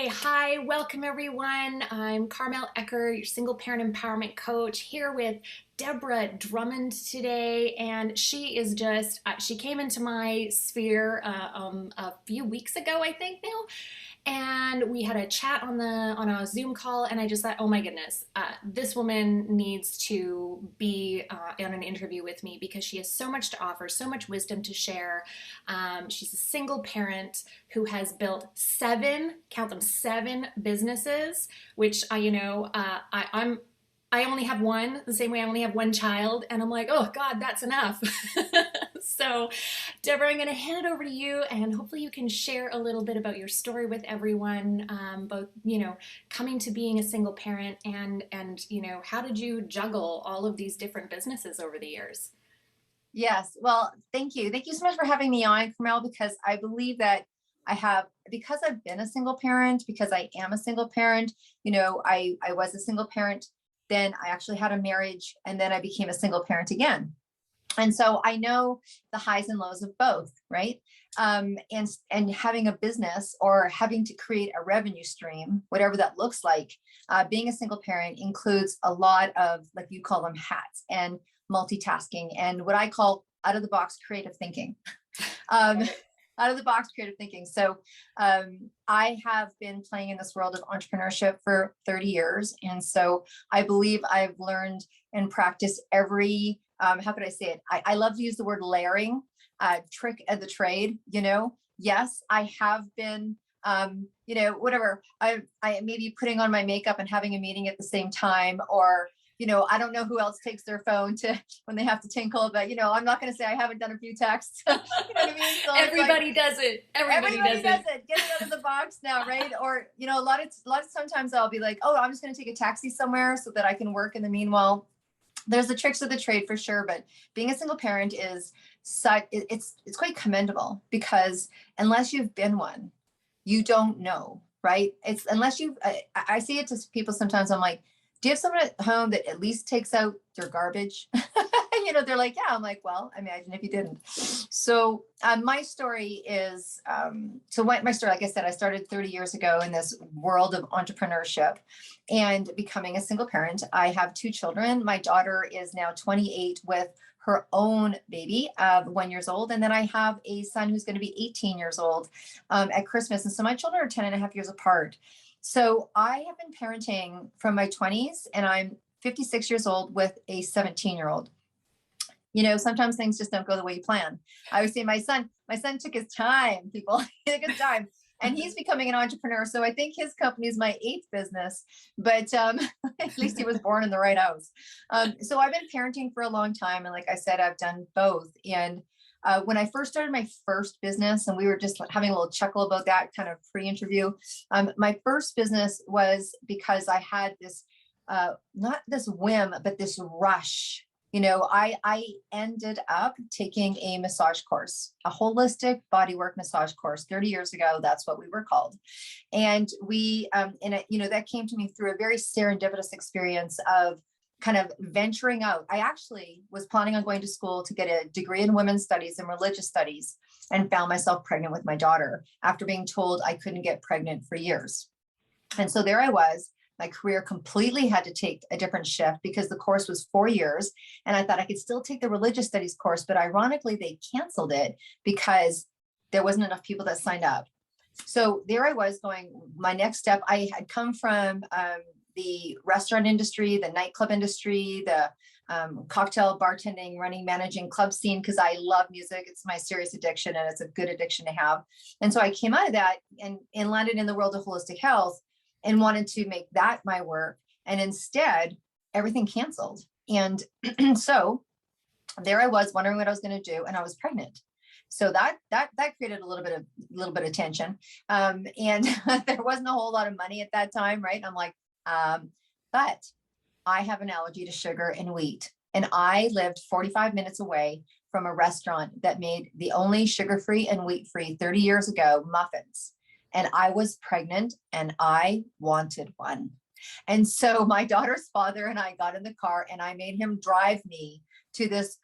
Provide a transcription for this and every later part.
Okay, hi, welcome everyone. I'm Carmel Ecker, your single parent empowerment coach, here with Deborah Drummond today. And she is she came into my sphere a few weeks ago, I think now. And we had a chat on a Zoom call, and I just thought, oh my goodness, this woman needs to be on an interview with me because she has so much to offer, so much wisdom to share. She's a single parent who has built count them, seven businesses, which I only have one, the same way I only have one child, and I'm like, oh God, that's enough. So, Deborah, I'm going to hand it over to you, and hopefully you can share a little bit about your story with everyone, both coming to being a single parent and how did you juggle all of these different businesses over the years? Yes. Well, thank you. Thank you so much for having me on, Carmel, because I believe that because I've been a single parent, because I am a single parent, I was a single parent, then I actually had a marriage, and then I became a single parent again. And so I know the highs and lows of both, right? And having a business or having to create a revenue stream, whatever that looks like, being a single parent includes a lot of, like you call them, hats and multitasking and what I call out of the box creative thinking. Um, Out of the box creative thinking. So I have been playing in this world of entrepreneurship for 30 years. And so I believe I've learned and practiced every, how could I say it? I love to use the word layering, trick of the trade, Yes, I have been, whatever. I may be putting on my makeup and having a meeting at the same time, or I don't know who else takes their phone to when they have to tinkle, but I'm not going to say I haven't done a few texts. You know what I mean? So it's like Everybody does it. Everybody everybody does does it. it. Get it out of the box now, right? Or a lot of sometimes I'll be like, oh, I'm just going to take a taxi somewhere so that I can work in the meanwhile. There's the tricks of the trade for sure, but being a single parent is it's quite commendable because unless you've been one, you don't know, right? It's unless I see it to people sometimes. I'm like, do you have someone at home that at least takes out their garbage? They're like, yeah. I'm like, well, imagine if you didn't. So my story is, my story, like I said, I started 30 years ago in this world of entrepreneurship and becoming a single parent. I have two children. My daughter is now 28 with her own baby of 1 year old. And then I have a son who's going to be 18 years old at Christmas. And so my children are 10 and a half years apart. So I have been parenting from my 20s and I'm 56 years old with a 17-year-old. Sometimes things just don't go the way you plan. I always say my son took his time, people. He took his time. And he's becoming an entrepreneur. So I think his company is my eighth business, but at least he was born in the right house. So I've been parenting for a long time. And like I said, I've done both. And when I first started my first business, and we were just having a little chuckle about that kind of pre-interview, my first business was because I had this, not this whim, but this rush. I ended up taking a massage course, a holistic bodywork massage course 30 years ago. That's what we were called. And that came to me through a very serendipitous experience of kind of venturing out. I actually was planning on going to school to get a degree in women's studies and religious studies and found myself pregnant with my daughter after being told I couldn't get pregnant for years. And so there I was. My career completely had to take a different shift because the course was 4 years. And I thought I could still take the religious studies course, but ironically, they canceled it because there wasn't enough people that signed up. So there I was going, my next step, I had come from the restaurant industry, the nightclub industry, the cocktail bartending, running, managing club scene, because I love music. It's my serious addiction and it's a good addiction to have. And so I came out of that and landed in the world of holistic health and wanted to make that my work. And instead, everything canceled. And so there I was wondering what I was going to do. And I was pregnant. So that created a little bit of tension. And there wasn't a whole lot of money at that time, right? And I'm like, but I have an allergy to sugar and wheat. And I lived 45 minutes away from a restaurant that made the only sugar-free and wheat-free 30 years ago muffins. And I was pregnant and I wanted one. And so my daughter's father and I got in the car and I made him drive me to this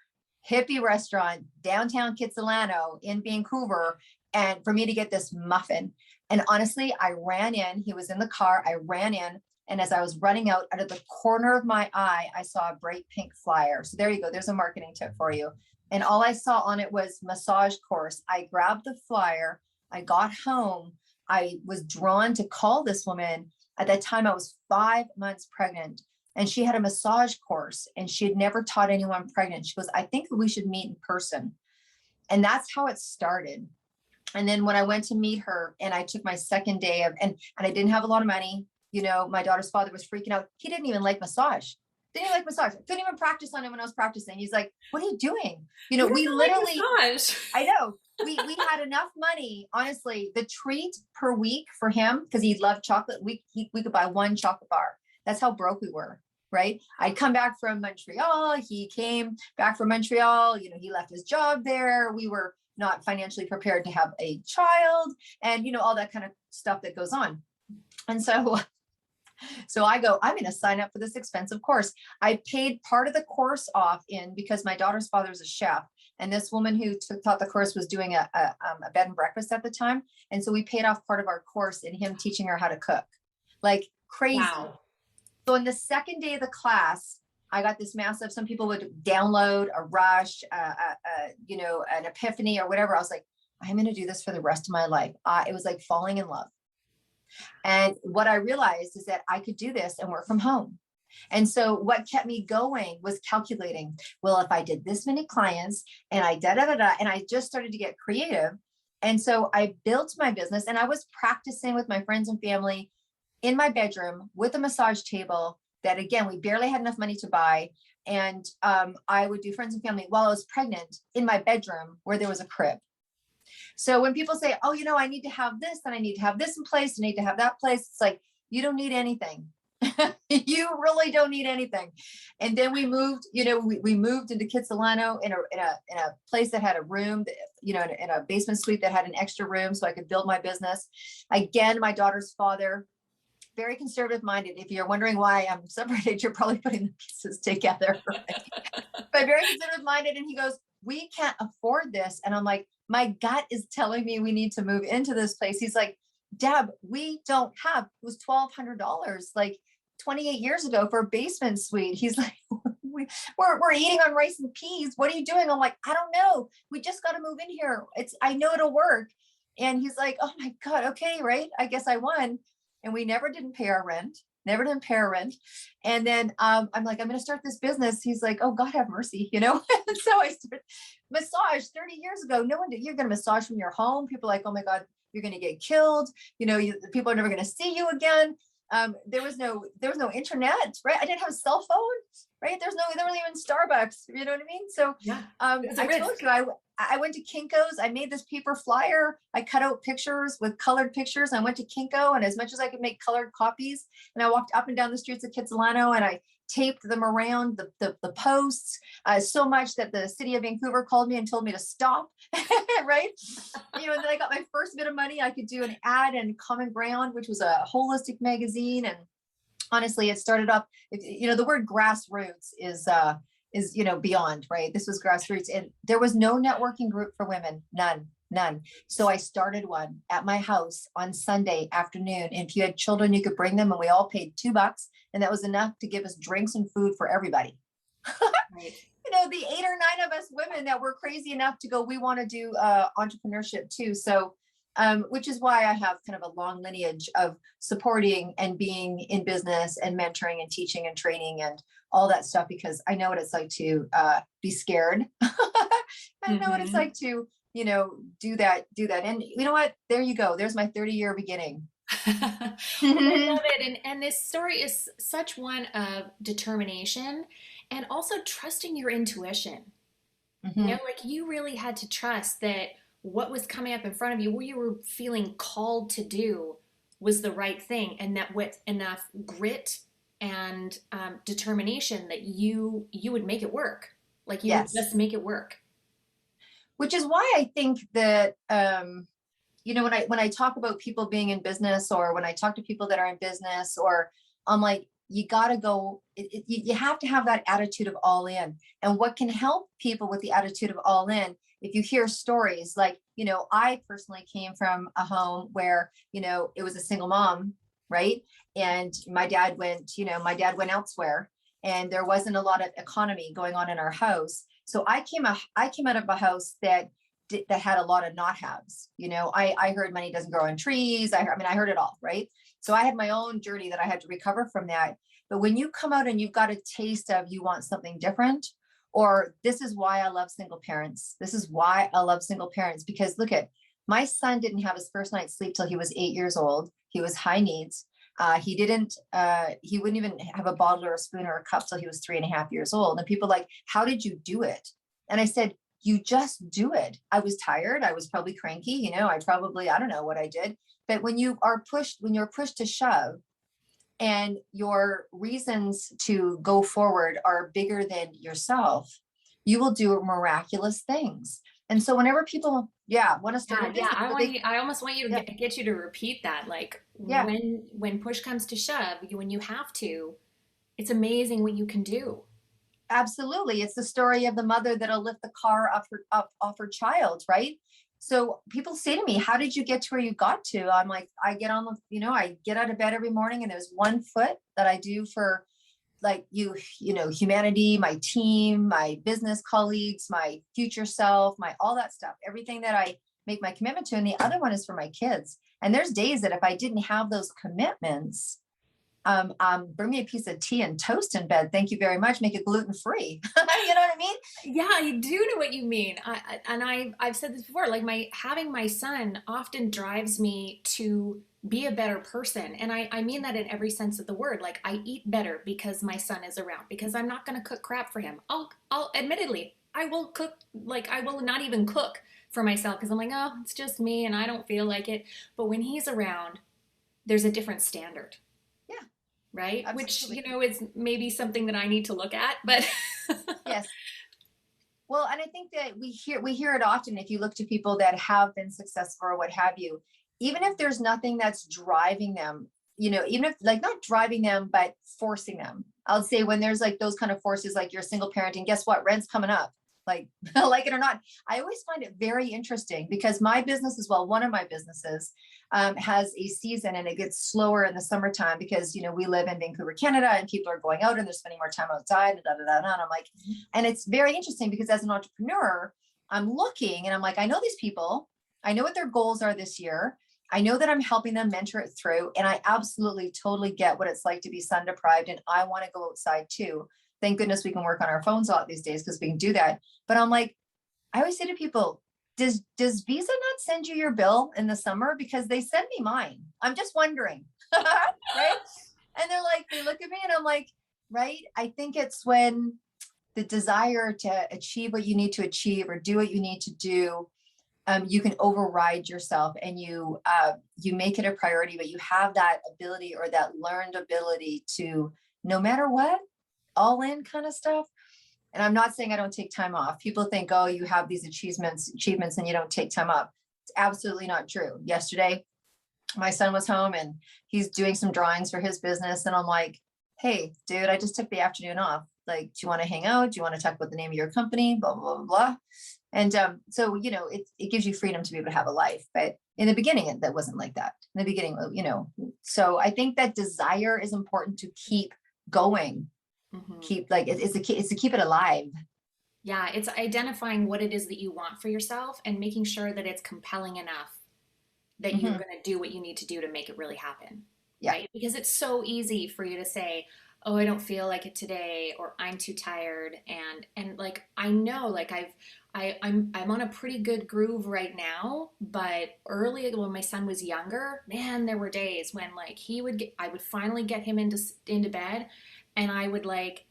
hippie restaurant, downtown Kitsilano in Vancouver, and for me to get this muffin. And honestly, I ran in, he was in the car, I ran in. And as I was running out of the corner of my eye, I saw a bright pink flyer. So there you go. There's a marketing tip for you. And all I saw on it was massage course. I grabbed the flyer. I got home. I was drawn to call this woman. At that time, I was 5 months pregnant, and she had a massage course, and she had never taught anyone pregnant. She goes, I think we should meet in person. And that's how it started. And then when I went to meet her, and I took my second day of, and I didn't have a lot of money. You know, my daughter's father was freaking out. He didn't even like massage. Didn't even like massage. Couldn't even practice on him when I was practicing. He's like, what are you doing? You know, Who we doesn't like literally, massage? I know, we had enough money. Honestly, the treat per week for him, because he loved chocolate, we could buy one chocolate bar. That's how broke we were. Right. I'd come back from Montreal. He came back from Montreal. You know, he left his job there. We were not financially prepared to have a child, and, you know, all that kind of stuff that goes on. And so I go, I'm going to sign up for this expensive course. I paid part of the course off because my daughter's father is a chef. And this woman who taught the course was doing a bed and breakfast at the time. And so we paid off part of our course in him teaching her how to cook, like crazy. Wow. So on the second day of the class, I got this massive, some people would download a rush, you know, an epiphany or whatever. I was like, I'm going to do this for the rest of my life. It was like falling in love. And what I realized is that I could do this and work from home. And so what kept me going was calculating, well, if I did this many clients and I and I just started to get creative. And so I built my business, and I was practicing with my friends and family in my bedroom with a massage table that, again, we barely had enough money to buy. And I would do friends and family while I was pregnant in my bedroom where there was a crib. So when people say, oh, you know, I need to have this and I need to have this in place, I need to have that place, it's like, you don't need anything. You really don't need anything. And then we moved, you know, we moved into Kitsilano in a place that had a room, you know, in a basement suite that had an extra room so I could build my business. Again, my daughter's father, very conservative minded. If you're wondering why I'm separated, you're probably putting the pieces together. Right? But very conservative minded. And he goes, we can't afford this. And I'm like, my gut is telling me we need to move into this place. He's like, Deb, we don't have, it was $1,200 like 28 years ago for a basement suite. He's like, we're eating on rice and peas. What are you doing? I'm like, I don't know. We just got to move in here. I know it'll work. And he's like, oh my God. Okay. Right. I guess I won. And we never didn't pay our rent. And then I'm like, I'm going to start this business. He's like, oh, God have mercy, you know? And so I started massage 30 years ago. No one did. You're going to massage from your home. People are like, oh my God, you're going to get killed. You know, people are never going to see you again. There was no internet, right? I didn't have a cell phone, right? There wasn't even Starbucks, you know what I mean? So Yeah. I told you, I went to Kinko's. I made this paper flyer. I cut out pictures with colored pictures. I went to Kinko, and as much as I could make colored copies, and I walked up and down the streets of Kitsilano, and I taped them around the posts so much that the city of Vancouver called me and told me to stop. Right? You know, and then I got my first bit of money. I could do an ad in Common Ground, which was a holistic magazine. And honestly, it started up, you know, the word grassroots is, you know, beyond, right? This was grassroots, and there was no networking group for women, none. So I started one at my house on Sunday afternoon. And if you had children, you could bring them, and we all paid $2, and that was enough to give us drinks and food for everybody. Right. You know, the 8 or 9 of us women that were crazy enough to go, we want to do entrepreneurship too. So, which is why I have kind of a long lineage of supporting and being in business and mentoring and teaching and training and all that stuff, because I know what it's like to be scared. I know what it's like to, you know, do that. And you know what? There you go. There's my 30-year beginning. I love it. And this story is such one of determination and also trusting your intuition. You know, like you really had to trust that what was coming up in front of you, what you were feeling called to do, was the right thing, and that with enough grit and determination that you would make it work. Like you would just make it work. Which is why I think that you know, when I talk about people being in business, or when I talk to people that are in business, or I'm like, you got to go, you have to have that attitude of all in. And what can help people with the attitude of all in, if you hear stories like, I personally came from a home where, it was a single mom, right? And my dad went elsewhere, and there wasn't a lot of economy going on in our house. So I came out of a house that had a lot of not haves. I heard money doesn't grow on trees. I heard it all, right? So I had my own journey that I had to recover from that. But when you come out and you've got a taste of you want something different, or this is why I love single parents. This is why I love single parents, because look at, my son didn't have his first night's sleep till he was 8 years old. He was high needs. He wouldn't even have a bottle or a spoon or a cup till he was 3.5 years old. And people like, how did you do it? And I said, you just do it. I was tired. I was probably cranky. I don't know what I did. But when you're pushed to shove, and your reasons to go forward are bigger than yourself, you will do miraculous things. And so whenever people, want to start a Yeah, business, I almost want you to yeah, get you to repeat that. Like yeah, when push comes to shove, when you have to, it's amazing what you can do. absolutely. It's the story of the mother that'll lift the car off her child, right? So people say to me, how did you get to where you got to? I'm like, I get out of bed every morning, and there's one foot that I do for, like, humanity, my team, my business colleagues, my future self, my all that stuff, everything that I make my commitment to. And the other one is for my kids. And there's days that if I didn't have those commitments, bring me a piece of tea and toast in bed. Thank you very much. Make it gluten free. You know what I mean? Yeah, I do know what you mean. I've said this before. Like having my son often drives me to be a better person, and I mean that in every sense of the word. Like I eat better because my son is around. Because I'm not going to cook crap for him. I'll admittedly I will cook, like I will not even cook for myself because I'm like, oh, it's just me and I don't feel like it. But when he's around, there's a different standard, Yeah, right? Which absolutely. is maybe something that I need to look at, but. Yes. Well, and I think that we hear it often. If you look to people that have been successful or what have you, even if there's nothing that's driving them, even if, like, not driving them, but forcing them. I'll say when there's like those kind of forces, like you're a single parent, and guess what? Rent's coming up. Like, like it or not, I always find it very interesting because my business as well, one of my businesses, has a season, and it gets slower in the summertime because we live in Vancouver, Canada, and people are going out and they're spending more time outside. And, da, da, da, da, and I'm like, and it's very interesting because as an entrepreneur, I'm looking and I'm like, I know these people, I know what their goals are this year. I know that I'm helping them mentor it through, and I absolutely totally get what it's like to be sun deprived, and I want to go outside too. Thank goodness we can work on our phones a lot these days because we can do that. But I'm like, I always say to people, does Visa not send you your bill in the summer? Because they send me mine. I'm just wondering. Right? And they're like, they look at me and I'm like, right? I think it's when the desire to achieve what you need to achieve or do what you need to do, you can override yourself, and you make it a priority, but you have that ability or that learned ability to, no matter what, all in kind of stuff. And I'm not saying I don't take time off. People think, oh, you have these achievements and you don't take time off. It's absolutely not true. Yesterday, my son was home and he's doing some drawings for his business. And I'm like, hey, dude, I just took the afternoon off. Like, do you want to hang out? Do you want to talk about the name of your company? Blah, blah, blah, blah. And so, it gives you freedom to be able to have a life. But in the beginning, that wasn't like that. In the beginning, so I think that desire is important to keep going. Mhm. Keep, like, it's to keep it alive. Yeah, it's identifying what it is that you want for yourself and making sure that it's compelling enough that you're Hmm. going to do what you need to do to make it really happen, Yeah. right? Because it's so easy for you to say, "Oh, I don't feel like it today," or "I'm too tired." And like I know, like I'm on a pretty good groove right now, but early when my son was younger, man, there were days when like I would finally get him into bed, and I would like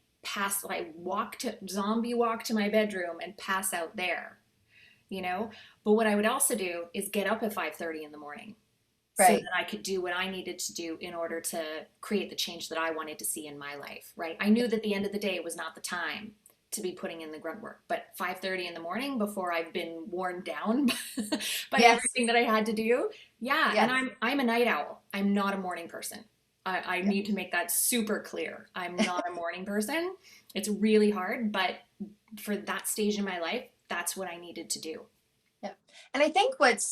zombie walk to my bedroom and pass out there, you know? But what I would also do is get up at 5:30 in the morning so Right. that I could do what I needed to do in order to create the change that I wanted to see in my life, right? I knew that the end of the day was not the time to be putting in the grunt work, but 5:30 in the morning before I've been worn down by Yes. everything that I had to do. Yeah, and Yes. I'm a night owl. I'm not a morning person. I Yeah. need to make that super clear. I'm not a morning person. It's really hard, but for that stage in my life, that's what I needed to do. Yeah. And I think what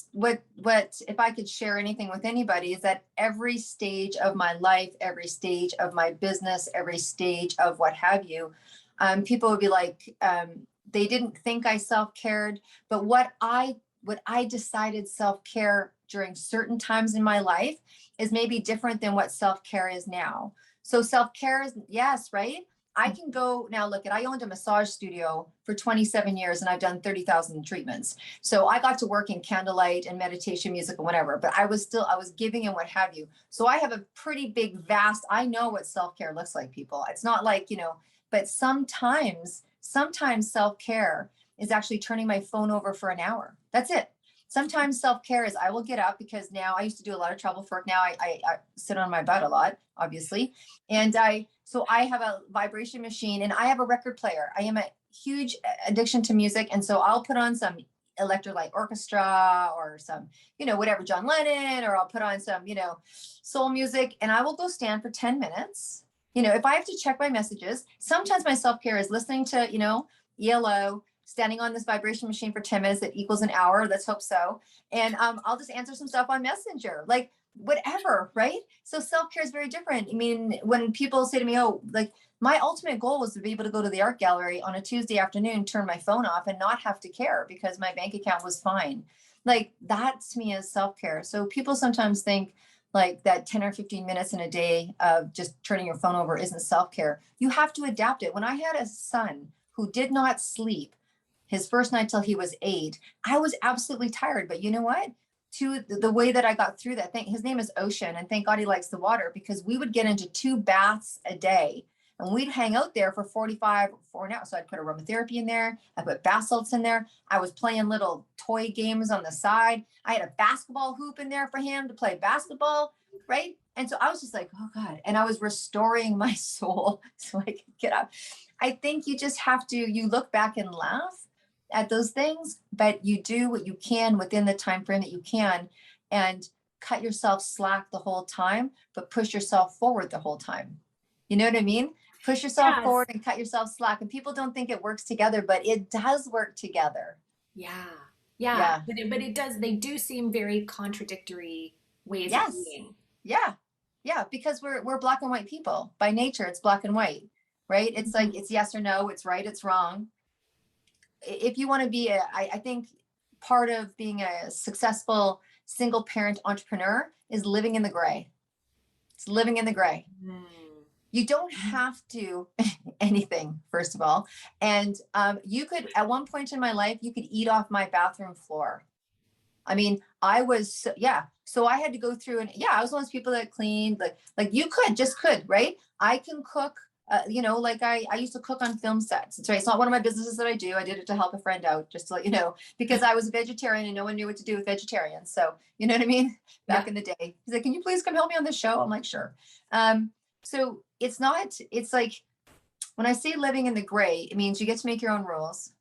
if I could share anything with anybody is that every stage of my life, every stage of my business, every stage of what have you, people would be like, they didn't think I self-cared, but what I decided self-care during certain times in my life is maybe different than what self-care is now. So self-care is, yes, right? I can go now. Look, I owned a massage studio for 27 years and I've done 30,000 treatments. So I got to work in candlelight and meditation music and whatever, but I was giving and what have you. So I have a pretty big, vast, I know what self-care looks like, people. It's not like, but sometimes self-care is actually turning my phone over for an hour. That's it. Sometimes self-care is I will get up because now I used to do a lot of travel work. Now I sit on my butt a lot, obviously. So I have a vibration machine and I have a record player. I am a huge addiction to music. And so I'll put on some electrolyte orchestra or some, whatever, John Lennon, or I'll put on some, soul music, and I will go stand for 10 minutes. If I have to check my messages, sometimes my self-care is listening to, ELO, standing on this vibration machine for 10 minutes that equals an hour. Let's hope so. And I'll just answer some stuff on Messenger, like whatever, right? So self-care is very different. I mean, when people say to me, oh, like my ultimate goal was to be able to go to the art gallery on a Tuesday afternoon, turn my phone off and not have to care because my bank account was fine. Like that to me is self-care. So people sometimes think like that 10 or 15 minutes in a day of just turning your phone over isn't self-care. You have to adapt it. When I had a son who did not sleep his first night till he was 8, I was absolutely tired. But you know what? To the way that I got through that thing, his name is Ocean, and thank God he likes the water, because we would get into 2 baths a day and we'd hang out there for an hour. So I'd put aromatherapy in there. I put bath salts in there. I was playing little toy games on the side. I had a basketball hoop in there for him to play basketball, right? And so I was just like, oh God. And I was restoring my soul so I could get up. I think you just have to, you look back and laugh at those things, but you do what you can within the time frame that you can, and cut yourself slack the whole time, but push yourself forward the whole time. You know what I mean? Push yourself Yes. forward and cut yourself slack. And people don't think it works together, but it does work together. Yeah. Yeah. Yeah. But it does, they do seem very contradictory ways of Yes. being. Yeah. Yeah. Because we're black and white people. By nature, it's black and white, right? It's like Mhm. it's yes or no, it's right, it's wrong. If you want to be I think part of being a successful single parent entrepreneur is living in the gray. It's living in the gray. Mm. You don't have to anything, first of all. And you could, at one point in my life, you could eat off my bathroom floor. I mean, yeah. So I had to go through, and yeah, I was one of those people that cleaned, like you could, right? I can cook, like I used to cook on film sets. It's right. It's not one of my businesses that I do. I did it to help a friend out, just to let you know, because I was a vegetarian and no one knew what to do with vegetarians. So, you know what I mean? Yeah. Back in the day, he's like, can you please come help me on this show? I'm like, sure. So it's like, when I say living in the gray, it means you get to make your own rules.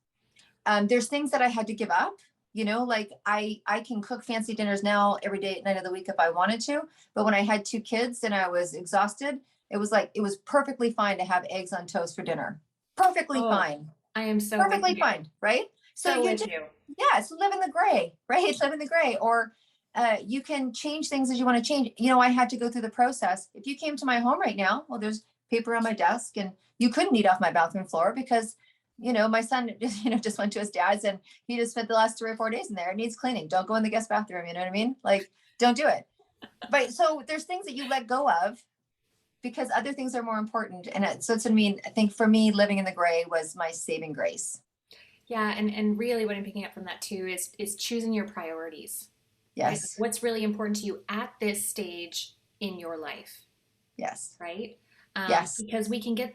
There's things that I had to give up. Like I can cook fancy dinners now every day, night of the week if I wanted to. But when I had 2 kids and I was exhausted, it was perfectly fine to have eggs on toast for dinner. Perfectly Oh, fine. I am so with Perfectly you. fine, right? So So you with just, you. yeah, so live in the gray, right? Live in the gray. Or you can change things as you want to change. I had to go through the process. If you came to my home right now, well, there's paper on my desk, and you couldn't eat off my bathroom floor because my son just went to his dad's and he just spent the last 3 or 4 days in there. It needs cleaning. Don't go in the guest bathroom. You know what I mean? Like, don't do it. But so there's things that you let go of because other things are more important. And so it's, I think for me, living in the gray was my saving grace. Yeah, and really what I'm picking up from that too is choosing your priorities, right? Like, Yes. what's really important to you at this stage in your life, Yes. right? Yes. Because we can get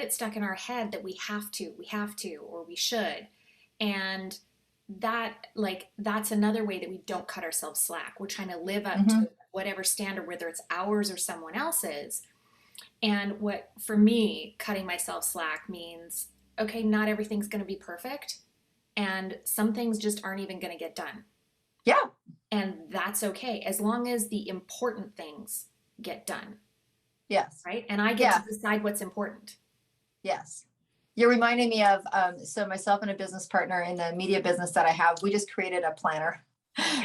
it stuck in our head that we have to, or we should, and that's another way that we don't cut ourselves slack. We're trying to live up Hmm. to whatever standard, whether it's ours or someone else's. And what for me, cutting myself slack means, okay, not everything's going to be perfect, and some things just aren't even going to get done. Yeah. And that's okay as long as the important things get done. Yes. right? And I get Yeah. to decide what's important. Yes. You're reminding me of, so myself and a business partner in the media business that I have, we just created a planner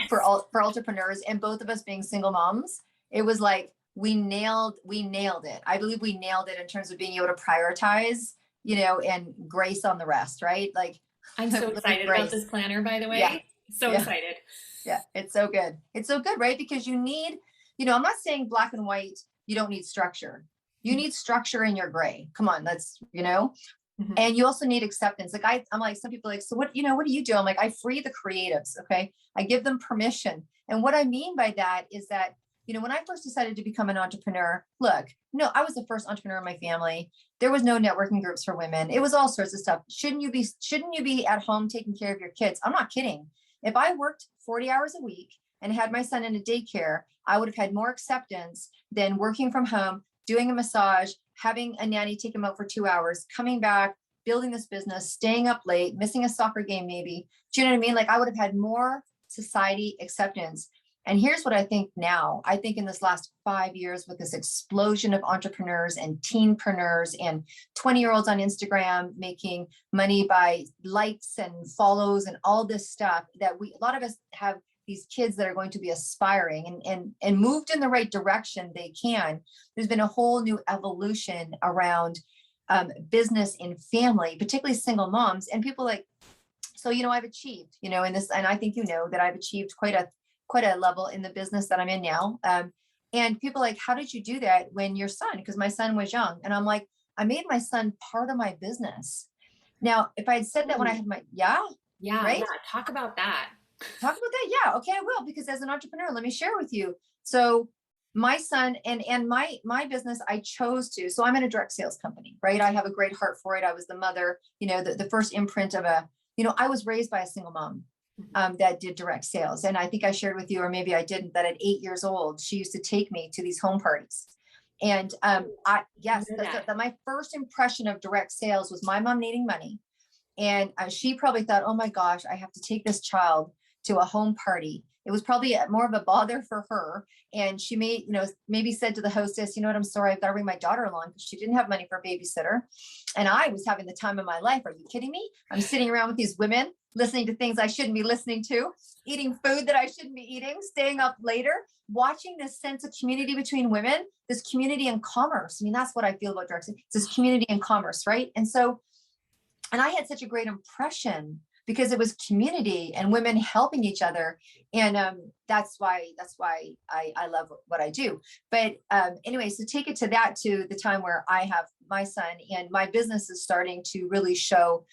for Yes. all, for entrepreneurs, and both of us being single moms, it was like, we nailed it. I believe we nailed it in terms of being able to prioritize, and grace on the rest, right? Like I'm so learning excited about grace. this planner, by the Yeah. way. So Yeah. excited. Yeah. It's so good. It's so good, right? Because you need, I'm not saying black and white, you don't need structure. You need structure in your gray. Come on, Mhm. and you also need acceptance. Like I'm like, some people are like, so what do you do? I'm like, I free the creatives. Okay. I give them permission. And what I mean by that is that, when I first decided to become an entrepreneur, look, no, I was the first entrepreneur in my family. There was no networking groups for women. It was all sorts of stuff. Shouldn't you be at home taking care of your kids? I'm not kidding. If I worked 40 hours a week and had my son in a daycare, I would have had more acceptance than working from home, doing a massage, having a nanny take him out for 2 hours, coming back, building this business, staying up late, missing a soccer game, maybe. Do you know what I mean? Like I would have had more society acceptance. And here's what I think now. I think in this last 5 years, with this explosion of entrepreneurs and teenpreneurs and 20-year-olds on Instagram making money by likes and follows and all this stuff, that a lot of us have these kids that are going to be aspiring and moved in the right direction, they can. There's been a whole new evolution around business and family, particularly single moms, and people like, so, I've achieved, in this, and I think, that I've achieved quite a level in the business that I'm in now. And people like, how did you do that when your son, because my son was young, and I'm like, I made my son part of my business. Now, if I had said that when I Ooh, had yeah, yeah, right. yeah. Talk about that. Talk about that. Yeah. Okay, I will, because as an entrepreneur, let me share with you. So my son and my business, I chose to. So I'm in a direct sales company, right? I have a great heart for it. I was the mother, the first imprint of I was raised by a single mom Mhm. that did direct sales. And I think I shared with you, or maybe I didn't, that at 8 years old, she used to take me to these home parties. And I yes, know that. my first impression of direct sales was my mom needing money. And she probably thought, oh my gosh, I have to take this child to a home party. It was probably more of a bother for her. And she maybe said to the hostess, you know what, I'm sorry, I've got to bring my daughter along, because she didn't have money for a babysitter. And I was having the time of my life. Are you kidding me? I'm sitting around with these women, listening to things I shouldn't be listening to, eating food that I shouldn't be eating, staying up later, watching this sense of community between women, this community and commerce. I mean, that's what I feel about direct sales. It's this community and commerce, right? And I had such a great impression because it was community and women helping each other. And that's why I love what I do. But anyway, so take it to the time where I have my son and my business is starting to really show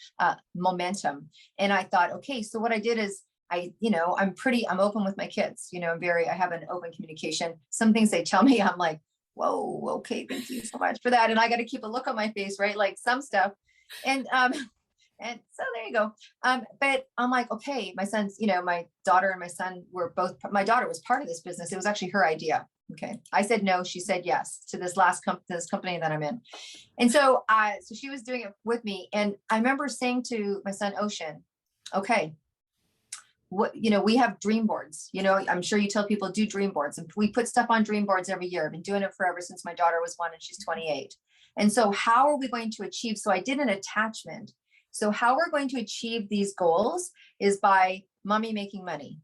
momentum. And I thought, okay, so what I did is I'm open with my kids, I have an open communication. Some things they tell me, I'm like, whoa, okay, thank you so much for that. And I got to keep a look on my face, right? Like some stuff. And and so there you go. But I'm like, okay, my son's, my daughter and my son were both, my daughter was part of this business. It was actually her idea. Okay. I said no, she said yes to this this company that I'm in. And so so she was doing it with me. And I remember saying to my son, Ocean, okay, we have dream boards, I'm sure you tell people do dream boards, and we put stuff on dream boards every year. I've been doing it forever since my daughter was 1 and she's 28. And so how are we going to achieve? So I did an attachment. So how we're going to achieve these goals is by mommy making money.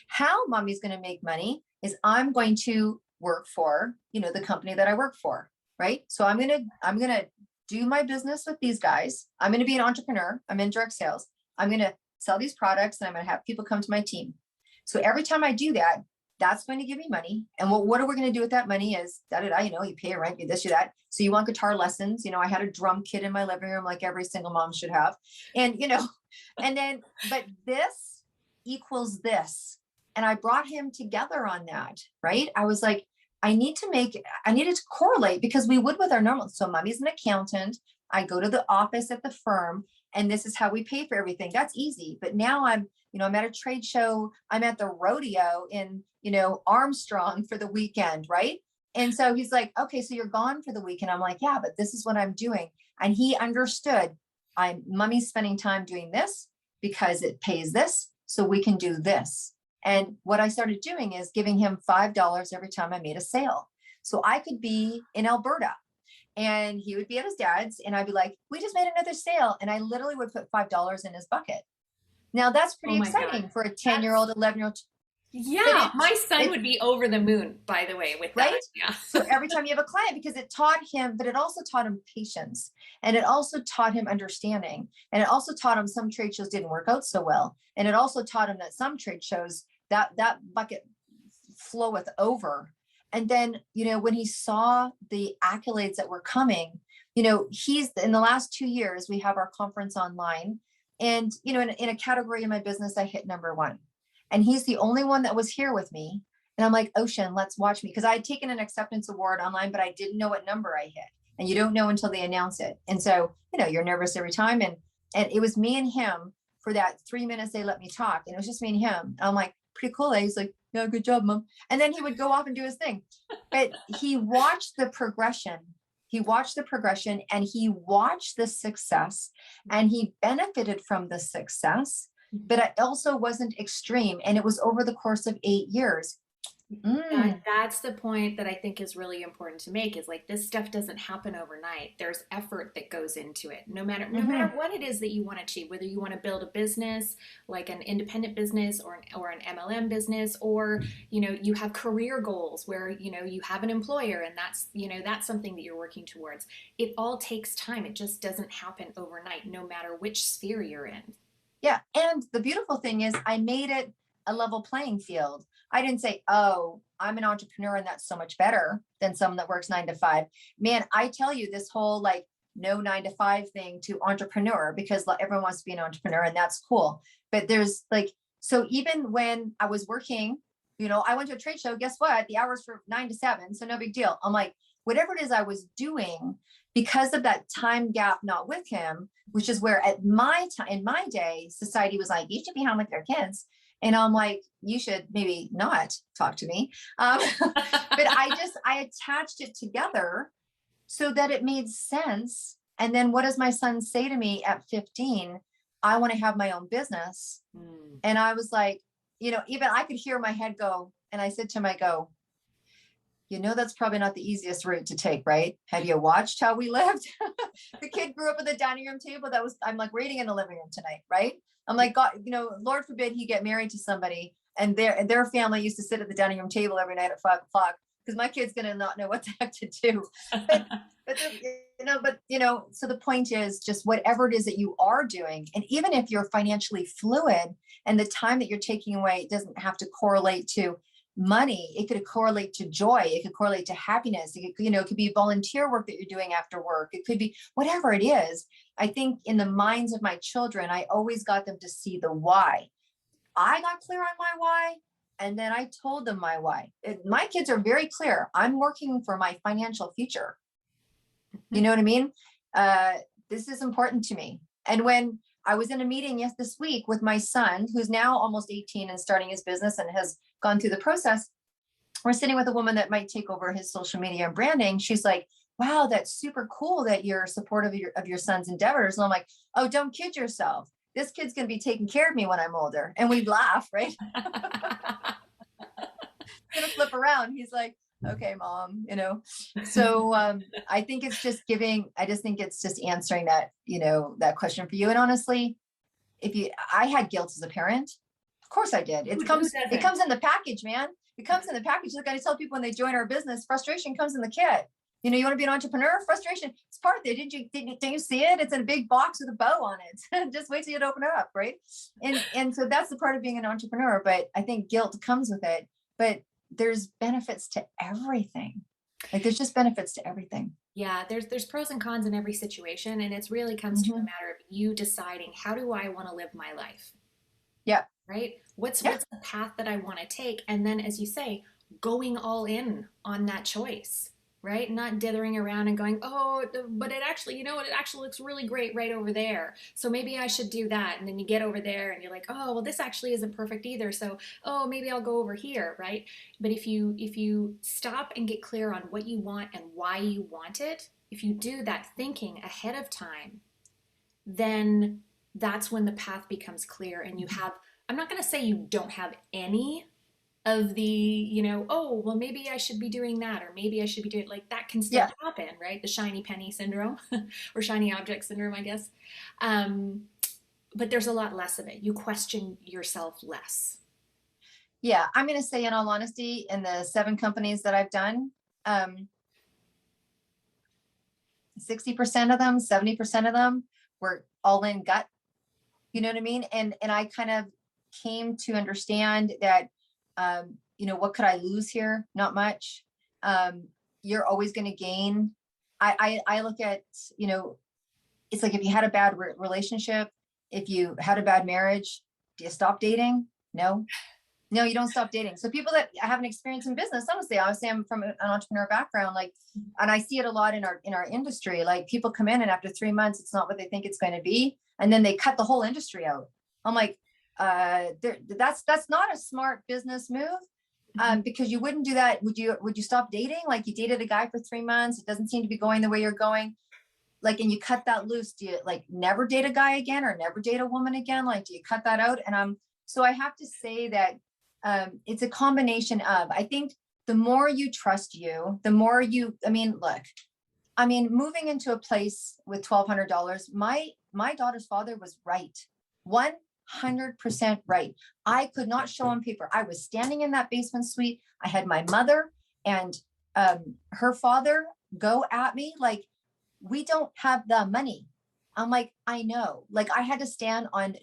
How mommy's going to make money is I'm going to work for, the company that I work for, right? So I'm going to do my business with these guys. I'm going to be an entrepreneur. I'm in direct sales. I'm going to sell these products and I'm going to have people come to my team. So every time I do that, that's going to give me money. And what are we going to do with that money is you pay a rent, you this, you that. So you want guitar lessons. I had a drum kit in my living room, like every single mom should have. And, and then, but this equals this. And I brought him together on that, right? I was like, I needed to correlate, because we would with our normal. So mommy's an accountant. I go to the office at the firm, and this is how we pay for everything. That's easy. But now I'm at a trade show. I'm at the rodeo in, Armstrong for the weekend, right? And so he's like, okay, so you're gone for the weekend. I'm like, yeah, but this is what I'm doing. And he understood, mommy's spending time doing this because it pays this, so we can do this. And what I started doing is giving him $5 every time I made a sale. So I could be in Alberta and he would be at his dad's and I'd be like, we just made another sale. And I literally would put $5 in his bucket. Now that's Oh pretty my God. exciting for a 10-year-old, That's 11-year-old, but Yeah, my son it, would be over the moon, by the way, with that. right? Yeah. So every time you have a client, because it taught him, but it also taught him patience and it also taught him understanding. And it also taught him some trade shows didn't work out so well. And it also taught him that some trade shows that bucket floweth over. And then, when he saw the accolades that were coming, he's in the last 2 years, we have our conference online. And, in a category in my business, I hit number one. And he's the only one that was here with me. And I'm like, Ocean, let's watch me. Because I had taken an acceptance award online, but I didn't know what number I hit. And you don't know until they announce it. And so, you're nervous every time. And it was me and him for that 3 minutes they let me talk. And it was just me and him. And I'm like, pretty cool. He's like, yeah, good job, Mom. And then he would go off and do his thing. But he watched the progression. He watched the progression and he watched the success and he benefited from the success, but it also wasn't extreme. And it was over the course of 8 years. That's the point that I think is really important to make is like this stuff doesn't happen overnight. There's effort that goes into it. No matter Mm-hmm. what it is that you want to achieve, whether you want to build a business, like an independent business or an MLM business, or you have career goals where you have an employer and that's something that you're working towards. It all takes time. It just doesn't happen overnight, no matter which sphere you're in. Yeah. And the beautiful thing is I made it a level playing field. I didn't say, oh, I'm an entrepreneur and that's so much better than someone that works 9 to 5. Man, I tell you this whole like no 9 to 5 thing to entrepreneur because everyone wants to be an entrepreneur and that's cool. But there's like, so even when I was working, I went to a trade show, guess what? The hours were 9 to 7. So no big deal. I'm like, whatever it is I was doing because of that time gap, not with him, which is where at my time, in my day, society was like, you should be home with your kids. And I'm like, you should maybe not talk to me. But I attached it together so that it made sense. And then what does my son say to me at 15? I want to have my own business. Mm. And I was like, even I could hear my head go. And I said to him, I go, that's probably not the easiest route to take, right? Have you watched how we lived? The kid grew up at the dining room table. I'm like waiting in the living room tonight, right? I'm like, God, Lord forbid he get married to somebody and their family used to sit at the dining room table every night at 5 o'clock because my kid's going to not know what the heck to do. So the point is just whatever it is that you are doing. And even if you're financially fluid and the time that you're taking away doesn't have to correlate to money, it could correlate to joy, it could correlate to happiness, it could be volunteer work that you're doing after work, it could be whatever it is. I think in the minds of my children, I always got them to see the why. I got clear on my why and then I told them my why. My kids are very clear. I'm working for my financial future. You know what I mean? This is important to me. And when I was in a meeting this week with my son, who's now almost 18 and starting his business and has gone through the process. We're sitting with a woman that might take over his social media and branding. She's like, wow, that's super cool that you're supportive of your son's endeavors. And I'm like, oh, don't kid yourself. This kid's going to be taking care of me when I'm older. And we laugh, right? Gonna flip around. He's like, okay, Mom, So I think it's just answering that, that question for you. And honestly, I had guilt as a parent. Of course I did. It comes in the package, man. It comes in the package. Look, I tell people when they join our business, frustration comes in the kit. You want to be an entrepreneur? Frustration, it's part of it. Didn't you see it? It's in a big box with a bow on it. Just wait till you open it up, right? And so that's the part of being an entrepreneur. But I think guilt comes with it. But there's benefits to everything. Like there's just benefits to everything. Yeah, there's pros and cons in every situation, and it really comes to a matter of you deciding how do I want to live my life, Yeah. right? What's the path that I want to take, and then, as you say, going all in on that choice, right? Not dithering around and going, oh, but it actually, it actually looks really great right over there. So maybe I should do that. And then you get over there and you're like, oh, well, this actually isn't perfect either. So, oh, maybe I'll go over here, right? But if you stop and get clear on what you want and why you want it, if you do that thinking ahead of time, then that's when the path becomes clear and you have, I'm not going to say you don't have any of the, oh, well, maybe I should be doing that, or maybe I should be doing like that can still Yeah. happen, right? The shiny penny syndrome or shiny object syndrome, I guess. Um, but there's a lot less of it. You question yourself less. Yeah. I'm going to say, in all honesty, in the 7 companies that I've done, 60% of them, 70% of them were all in gut. You know what I mean? And I kind of came to understand that, what could I lose here? Not much. You're always going to gain. I look at, it's like, if you had a bad relationship, if you had a bad marriage, do you stop dating? No. No, you don't stop dating. So people that have an experience in business, honestly, obviously I'm from an entrepreneur background, like, and I see it a lot in our industry. Like, people come in and after 3 months, it's not what they think it's going to be, and then they cut the whole industry out. I'm like, that's not a smart business move. Because you wouldn't do that. Would you stop dating? Like, you dated a guy for 3 months, it doesn't seem to be going the way you're going, like, and you cut that loose. Do you, like, never date a guy again, or never date a woman again? Like, do you cut that out? And so I have to say that it's a combination of, I think, the more you trust you, the more look, moving into a place with $1,200, my daughter's father was right. 100% right. I could not show on paper. I was standing in that basement suite. I had my mother and her father go at me like, we don't have the money. I'm like, I know. Like, I had to stand on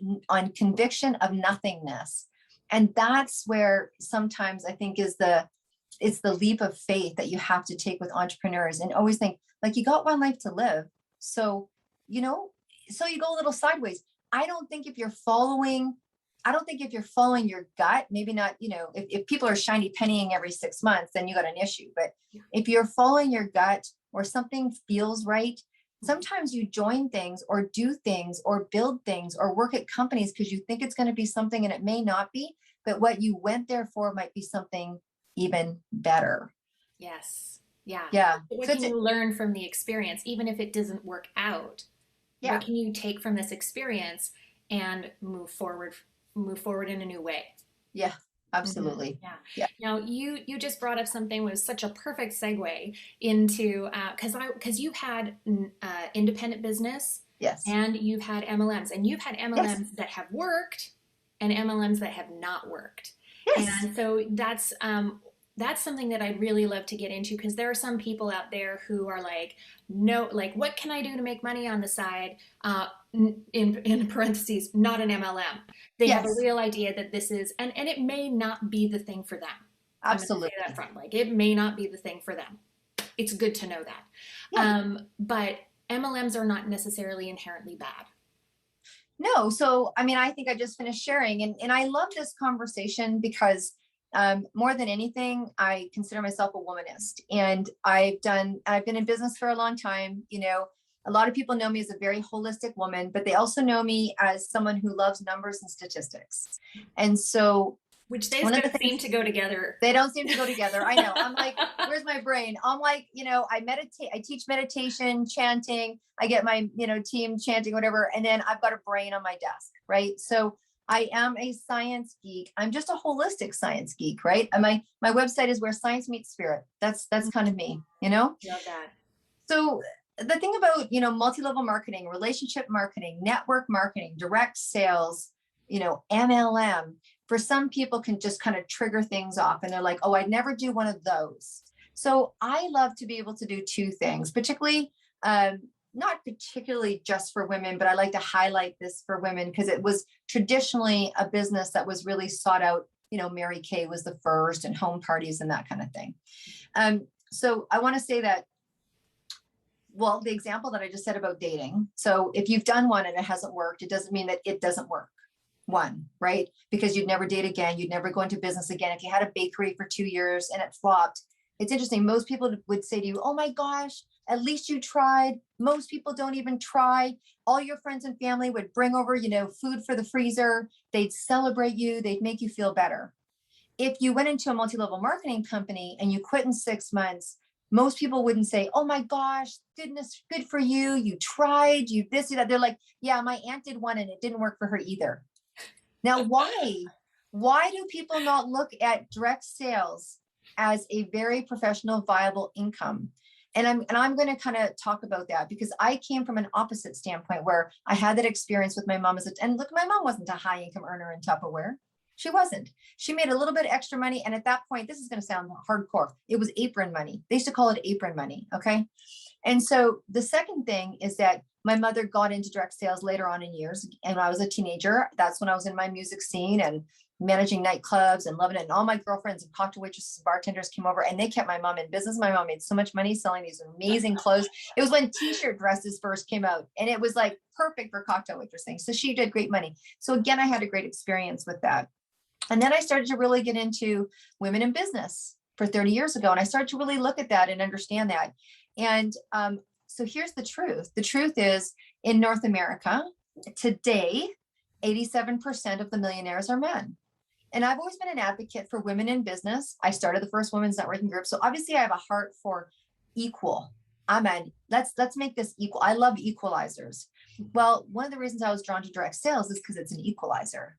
conviction of nothingness. And that's where sometimes I think it's the leap of faith that you have to take with entrepreneurs, and always think, like, you got one life to live. So, so you go a little sideways. I don't think if you're following your gut, maybe not, if people are shiny pennying every 6 months, then you got an issue. But if you're following your gut, or something feels right, sometimes you join things or do things or build things or work at companies because you think it's going to be something, and it may not be, but what you went there for might be something even better. Yes. Yeah. Yeah. What So can you learn from the experience, even if it doesn't work out? What yeah. can you take from this experience and move forward in a new way? Yeah, Mhm. absolutely. Yeah. Yeah. Now you just brought up something was such a perfect segue into because you've had independent business Yes. and you've had MLMs, and you've had Yes. MLMs that have worked and MLMs that have not worked, Yes. and so that's something that I'd really love to get into, because there are some people out there who are like, no, like, what can I do to make money on the side? In parentheses, not an MLM. They have a Yes. real idea that this is, and it may not be the thing for them. I'm going to say that Absolutely. front, like, it may not be the thing for them. It's good to know that. Yeah. But MLMs are not necessarily inherently bad. No. So, I think I just finished sharing, and I love this conversation because more than anything, I consider myself a womanist, and I've been in business for a long time. A lot of people know me as a very holistic woman, but they also know me as someone who loves numbers and statistics. And so Which they one of the don't seem things, to go together. they don't seem to go together. I know. I'm like, where's my brain? I'm like, I meditate, I teach meditation, chanting. I get my, team chanting, whatever. And then I've got a brain on my desk, right? So I am a science geek. I'm just a holistic science geek, right? And my website is where science meets spirit. That's kind of me, Love that. So the thing about, multi-level marketing, relationship marketing, network marketing, direct sales, MLM, for some people can just kind of trigger things off, and they're like, oh, I'd never do one of those. So I love to be able to do 2 things, particularly, not particularly just for women, but I like to highlight this for women because it was traditionally a business that was really sought out. Mary Kay was the first, and home parties and that kind of thing. So I want to say that, well, the example that I just said about dating. So if you've done one and it hasn't worked, it doesn't mean that it doesn't work. One, right? Because you'd never date again. You'd never go into business again. If you had a bakery for 2 years and it flopped, it's interesting. Most people would say to you, oh my gosh, at least you tried. Most people don't even try. All your friends and family would bring over, food for the freezer. They'd celebrate you. They'd make you feel better. If you went into a multi-level marketing company and you quit in 6 months, most people wouldn't say, oh my gosh, goodness, good for you. You tried, you this, you that. They're like, yeah, my aunt did one and it didn't work for her either. Now, why? Why do people not look at direct sales as a very professional, viable income? And I'm going to kind of talk about that because I came from an opposite standpoint where I had that experience with my mom and look, my mom wasn't a high income earner in Tupperware. She wasn't. She made a little bit extra money. And at that point, this is going to sound hardcore. It was apron money. They used to call it apron money. Okay. And so the second thing is that my mother got into direct sales later on in years. And when I was a teenager, that's when I was in my music scene and managing nightclubs and loving it. And all my girlfriends and cocktail waitresses and bartenders came over and they kept my mom in business. My mom made so much money selling these amazing clothes. It was when t-shirt dresses first came out and it was like perfect for cocktail waitressing. So she did great money. So again, I had a great experience with that. And then I started to really get into women in business for 30 years ago. And I started to really look at that and understand that. And so here's the truth. The truth is in North America today, 87% of the millionaires are men. And I've always been an advocate for women in business. I started the first women's networking group. So obviously I have a heart for equal. Let's make this equal. I love equalizers. Well, one of the reasons I was drawn to direct sales is because it's an equalizer,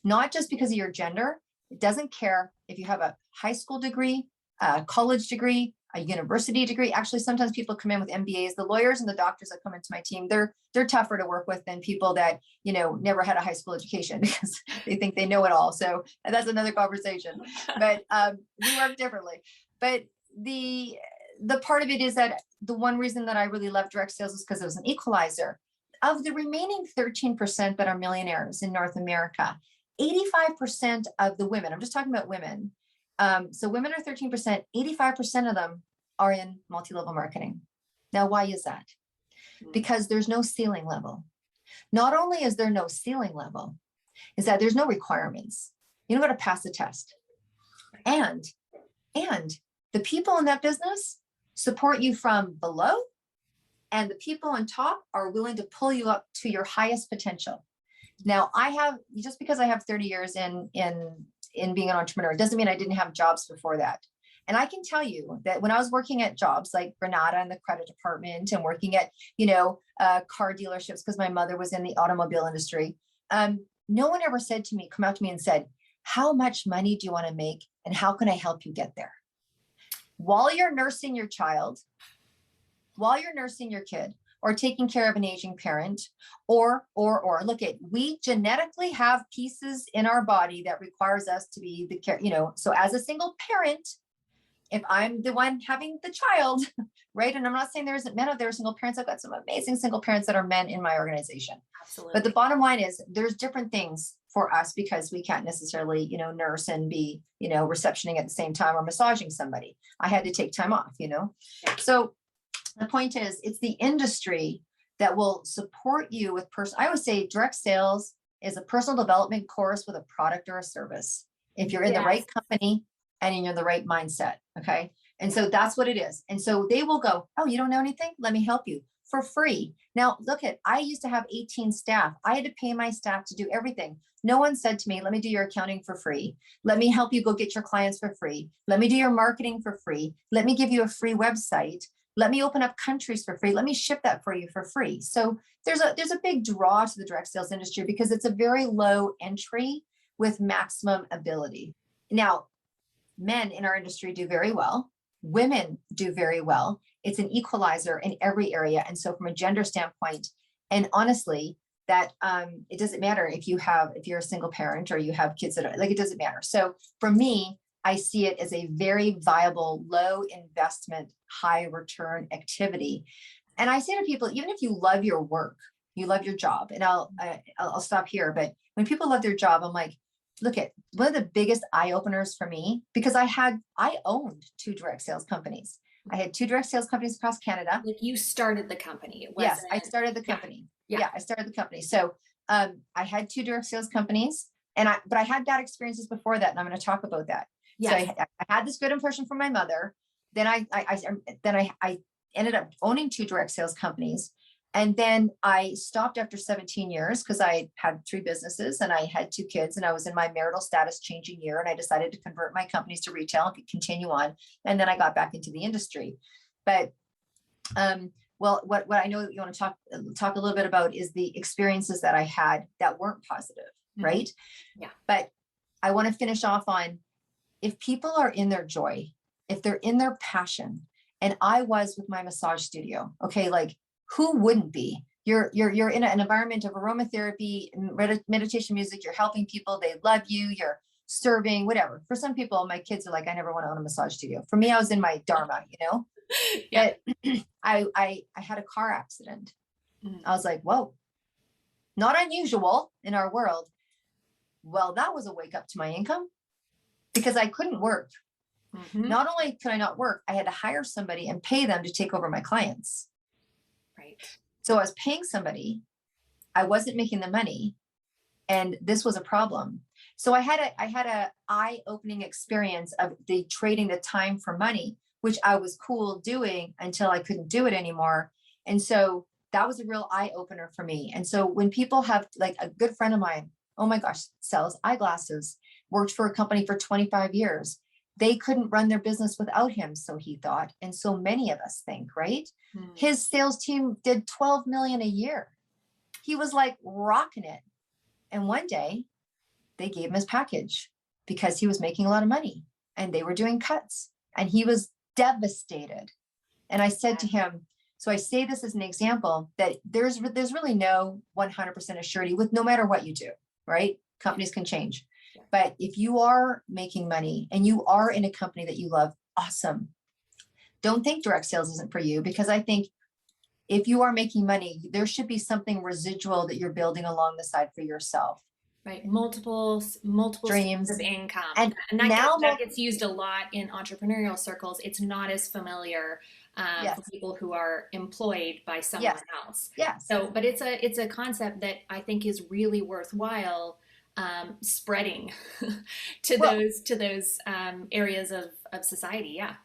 not just because of your gender. It doesn't care if you have a high school degree, a college degree, a university degree. Actually, sometimes people come in with MBAs. The lawyers and the doctors that come into my team, they're tougher to work with than people that, never had a high school education because they think they know it all. So that's another conversation, but we work differently. But the part of it is that the one reason that I really love direct sales is because it was an equalizer. Of the remaining 13% that are millionaires in North America, 85% of the women, I'm just talking about women, so women are 13%, 85% of them are in multi-level marketing. Now, why is that? Because there's no ceiling level. Not only is there no ceiling level, is that there's no requirements. You don't got to pass the test. And the people in that business support you from below, and the people on top are willing to pull you up to your highest potential. Now, just because I have 30 years in being an entrepreneur, it doesn't mean I didn't have jobs before that. And I can tell you that when I was working at jobs like Granada in the credit department and working at, car dealerships, because my mother was in the automobile industry, no one ever come out to me and said, how much money do you want to make? And how can I help you get there? While you're nursing your child, while you're nursing your kid, or taking care of an aging parent, or we genetically have pieces in our body that requires us to be the care, so as a single parent, if I'm the one having the child, right? And I'm not saying there isn't men out there single parents. I've got some amazing single parents that are men in my organization. Absolutely. But the bottom line is there's different things for us because we can't necessarily, nurse and be, receptioning at the same time or massaging somebody. I had to take time off, So the point is, it's the industry that will support you with I always say direct sales is a personal development course with a product or a service. If you're in the right company and you're in the right mindset. Okay. And so that's what it is. And so they will go, oh, you don't know anything? Let me help you for free. Now, I used to have 18 staff. I had to pay my staff to do everything. No one said to me, let me do your accounting for free. Let me help you go get your clients for free. Let me do your marketing for free. Let me give you a free website. Let me open up countries for free. Let me ship that for you for free. So there's a big draw to the direct sales industry because it's a very low entry with maximum ability. Now, men in our industry do very well. Women do very well. It's an equalizer in every area. And so from a gender standpoint, and honestly, that it doesn't matter if you're a single parent or you have kids that are it doesn't matter. So for me, I see it as a very viable, low investment, high return activity. And I say to people, even if you love your work, you love your job, and I'll stop here. But when people love their job, I'm like, look at one of the biggest eye openers for me, because I owned 2 direct sales companies. I had 2 direct sales companies across Canada. Like you started the company. Yes, I started the company. Yeah, I started the company. So I had 2 direct sales companies, but I had bad experiences before that, and I'm going to talk about that. Yes. So I had this good impression from my mother. Then I ended up owning 2 direct sales companies. And then I stopped after 17 years because I had 3 businesses and I had 2 kids and I was in my marital status changing year. And I decided to convert my companies to retail and continue on. And then I got back into the industry. But well, what I know that you want to talk a little bit about is the experiences that I had that weren't positive, right? Yeah. But I want to finish off on, if people are in their joy, if they're in their passion, and I was with my massage studio, okay, like who wouldn't be? You're in an environment of aromatherapy, meditation music, you're helping people, they love you, you're serving, whatever. For some people, my kids are like, I never want to own a massage studio. For me, I was in my dharma, you know. Yeah. But I had a car accident. Mm. I was like, whoa, not unusual in our world. Well, that was a wake up to my income because I couldn't work. Mm-hmm. Not only could I not work, I had to hire somebody and pay them to take over my clients. Right. So I was paying somebody, I wasn't making the money, and this was a problem. So I had a eye-opening experience of the trading the time for money, which I was cool doing until I couldn't do it anymore. And so that was a real eye opener for me. And so when people have, like, a good friend of mine, oh my gosh, sells eyeglasses, worked for a company for 25 years. They couldn't run their business without him, so he thought. And so many of us think, right? Mm. His sales team did 12 million a year. He was like rocking it. And one day they gave him his package because he was making a lot of money and they were doing cuts and he was devastated. And I said to him, so I say this as an example that there's really no 100% surety with no matter what you do, right? Companies can change. But if you are making money and you are in a company that you love, awesome. Don't think direct sales isn't for you, because I think if you are making money, there should be something residual that you're building along the side for yourself. Right. Multiple streams of income. And that, now that gets used a lot in entrepreneurial circles. It's not as familiar yes. for people who are employed by someone Yes. else. Yes. So, but it's a concept that I think is really worthwhile spreading to those areas of society. Yeah.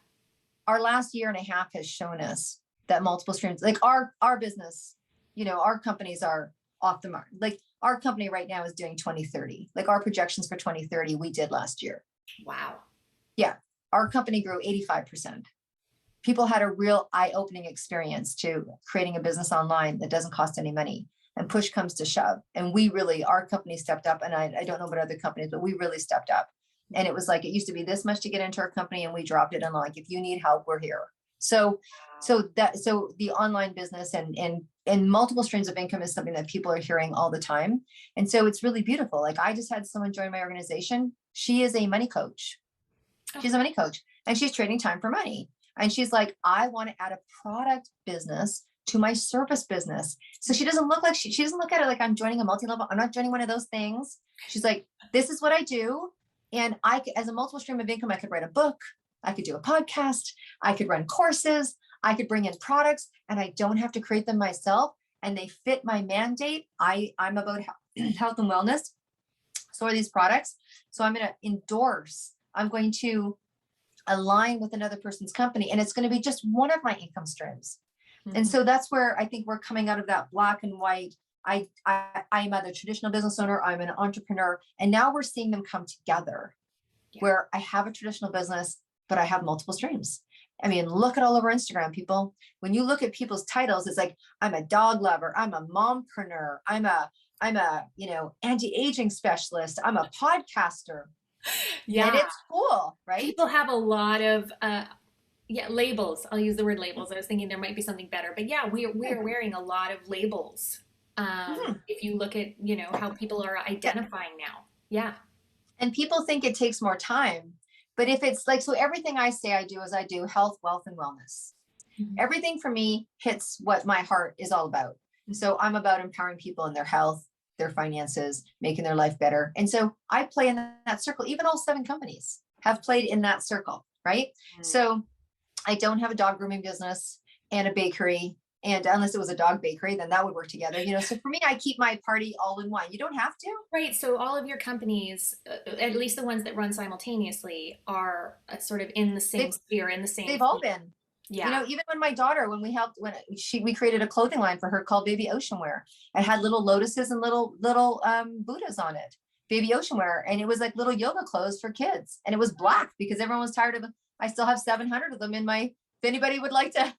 Our last year and a half has shown us that multiple streams, like our business, you know, our companies are off the mark. Like our company right now is doing 2030. Like our projections for 2030, we did last year. Wow. Yeah. Our company grew 85%. People had a real eye-opening experience to creating a business online that doesn't cost any money, and push comes to shove. And our company stepped up, and I don't know about other companies, but we really stepped up. And it was like, it used to be this much to get into our company, and we dropped it. And like, if you need help, we're here. So the online business and multiple streams of income is something that people are hearing all the time. And so it's really beautiful. Like I just had someone join my organization. She is a money coach. She's a money coach and she's trading time for money. And she's like, I want to add a product business to my service business. So she doesn't look like she doesn't look at it like I'm joining a multi-level. I'm not joining one of those things. She's like, this is what I do. And as a multiple stream of income, I could write a book. I could do a podcast. I could run courses. I could bring in products, and I don't have to create them myself. And they fit my mandate. I'm about health and wellness. So are these products. So I'm going to endorse. I'm going to align with another person's company, and it's going to be just one of my income streams. Mm-hmm. And so that's where I think we're coming out of that black and white. I'm either a traditional business owner, I'm an entrepreneur, and now we're seeing them come together where I have a traditional business, but I have multiple streams. I mean, look at all over Instagram, people. When you look at people's titles, it's like, I'm a dog lover, I'm a mompreneur, I'm a anti-aging specialist, I'm a podcaster. Yeah. And it's cool, right? People have a lot of labels. I'll use the word labels. I was thinking there might be something better, but yeah, we are wearing a lot of labels. If you look at, how people are identifying now. Yeah. And people think it takes more time, but if it's like, so everything I say I do is I do health, wealth, and wellness. Mm-hmm. Everything for me hits what my heart is all about. Mm-hmm. So I'm about empowering people in their health, their finances, making their life better. And so I play in that circle. Even all 7 companies have played in that circle, right? Mm-hmm. So I don't have a dog grooming business and a bakery. And unless it was a dog bakery, then that would work together. So for me, I keep my party all in one. You don't have to. Right. So all of your companies, at least the ones that run simultaneously, are sort of in the same sphere, in the same. They've all been. Yeah. Even when my daughter, we created a clothing line for her called Baby Ocean Wear. It had little lotuses and little Buddhas on it. Baby Ocean Wear. And it was like little yoga clothes for kids. And it was black because everyone was tired of it. I still have 700 of them if anybody would like to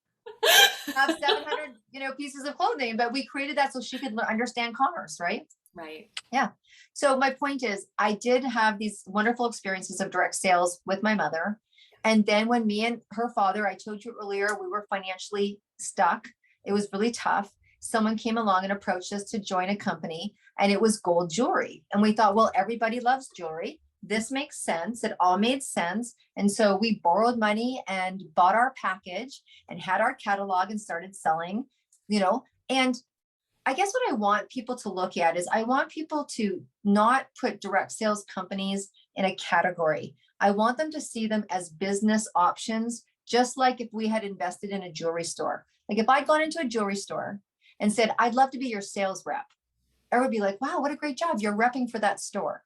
have 700, pieces of clothing, but we created that so she could understand commerce, right? Right. Yeah. So my point is, I did have these wonderful experiences of direct sales with my mother. And then when me and her father, I told you earlier, we were financially stuck. It was really tough. Someone came along and approached us to join a company, and it was gold jewelry. And we thought, well, everybody loves jewelry. This makes sense. It all made sense. And so we borrowed money and bought our package and had our catalog and started selling, and I guess what I want people to look at is I want people to not put direct sales companies in a category. I want them to see them as business options, just like if we had invested in a jewelry store. Like if I'd gone into a jewelry store and said, I'd love to be your sales rep, everyone would be like, wow, what a great job. You're repping for that store.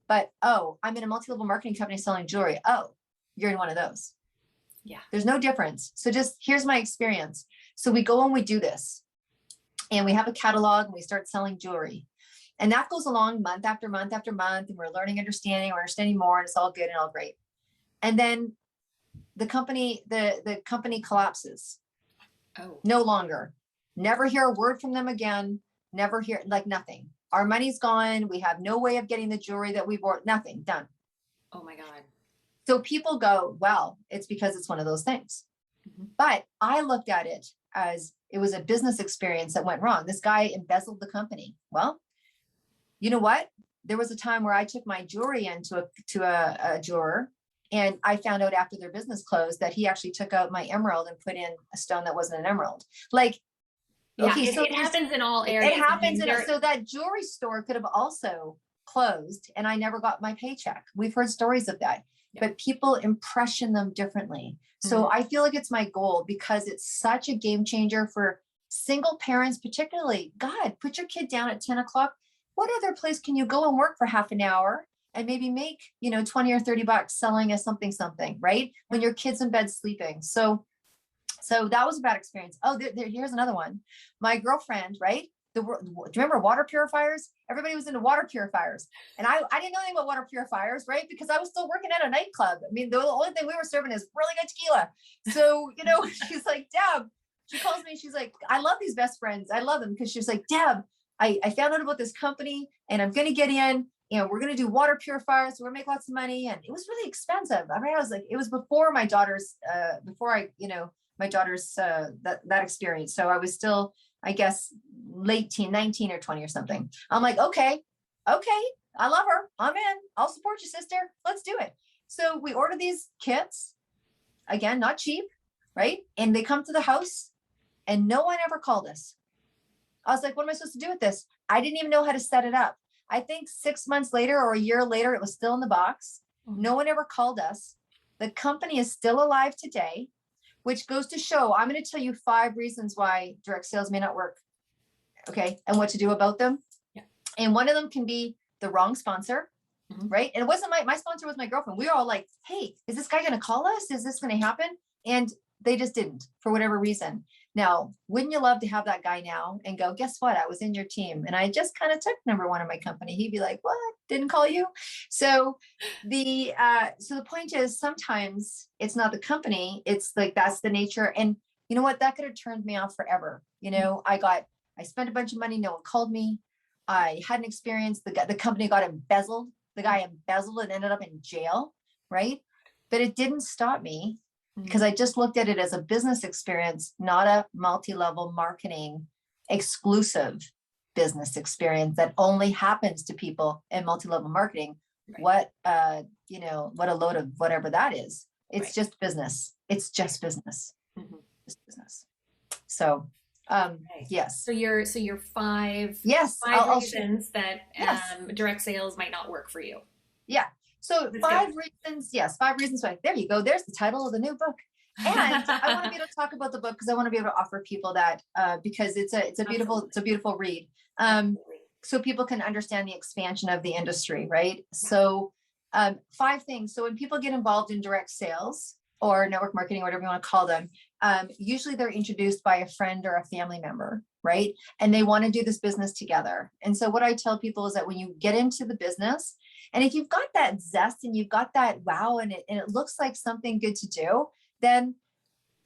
But, oh, I'm in a multi-level marketing company selling jewelry. Oh, you're in one of those. Yeah. There's no difference. So just here's my experience. So we go and we do this. And we have a catalog and we start selling jewelry. And that goes along month after month after month. And we're learning, understanding more, and it's all good and all great. And then the company collapses. Oh. No longer. Never hear a word from them again. Never hear, like nothing. Our money's gone. We have no way of getting the jewelry that we bought. Nothing. Done. Oh my God. So people go, well, it's because it's one of those things. Mm-hmm. But I looked at it as it was a business experience that went wrong. This guy embezzled the company. Well, you know what? There was a time where I took my jewelry into a jeweler, and I found out after their business closed that he actually took out my emerald and put in a stone that wasn't an emerald. Like, yeah, okay, so it happens in all areas. It happens. So that jewelry store could have also closed and I never got my paycheck. We've heard stories of that. Yeah. But people impression them differently. So I feel like it's my goal because it's such a game changer for single parents, particularly. God, put your kid down at 10 o'clock. What other place can you go and work for half an hour and maybe make, 20 or 30 bucks selling a something, right? When your kid's in bed sleeping. So that was a bad experience. Oh, here's another one. My girlfriend, right? Do you remember water purifiers? Everybody was into water purifiers. And I didn't know anything about water purifiers, right? Because I was still working at a nightclub. I mean, the only thing we were serving is really good tequila. So, she's like, Deb, she calls me. She's like, I love these best friends. I love them because she's like, Deb, I found out about this company and I'm going to get in. We're going to do water purifiers. So we're going to make lots of money. And it was really expensive. I mean, I was like, it was before my daughter's, my daughter's that experience. So I was still, I guess, late teen, 19 or 20 or something. I'm like, okay, I love her. I'm in. I'll support you, sister. Let's do it. So we order these kits, again, not cheap, right? And they come to the house and no one ever called us. I was like, what am I supposed to do with this? I didn't even know how to set it up. I think 6 months later or a year later, it was still in the box. No one ever called us. The company is still alive today, which goes to show, I'm going to tell you 5 reasons why direct sales may not work. Okay. And what to do about them. Yeah. And one of them can be the wrong sponsor, right? And it wasn't my sponsor was my girlfriend. We were all like, hey, is this guy going to call us? Is this going to happen? And they just didn't for whatever reason. Now, wouldn't you love to have that guy now and go, guess what? I was in your team and I just kind of took number 1 in my company. He'd be like, what? Didn't call you? So the point is sometimes it's not the company. It's like, that's the nature. And you know what? That could have turned me off forever. I spent a bunch of money. No one called me. I had an experience. The company got embezzled. The guy embezzled and ended up in jail. Right. But it didn't stop me because I just looked at it as a business experience, not a multi-level marketing exclusive business experience that only happens to people in multi-level marketing. Right. What a load of whatever that is. It's just business. It's just business. Just business. So yes. So your 5 reasons that direct sales might not work for you. Yeah. So 5 reasons. Yes. 5 reasons why. There you go. There's the title of the new book. And I want to be able to talk about the book because I want to be able to offer people that because it's a beautiful read. So people can understand the expansion of the industry, right? So 5 things. So when people get involved in direct sales or network marketing, whatever you want to call them, usually they're introduced by a friend or a family member, right? And they want to do this business together. And so what I tell people is that when you get into the business, and if you've got that zest and you've got that wow, and it looks like something good to do, then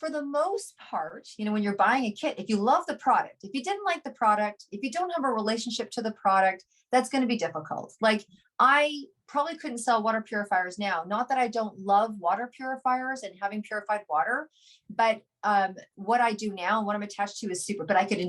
for the most part, when you're buying a kit, if you love the product, if you didn't like the product, if you don't have a relationship to the product, that's going to be difficult. Like, I probably couldn't sell water purifiers now. Not that I don't love water purifiers and having purified water, but what I do now and what I'm attached to is super, but I could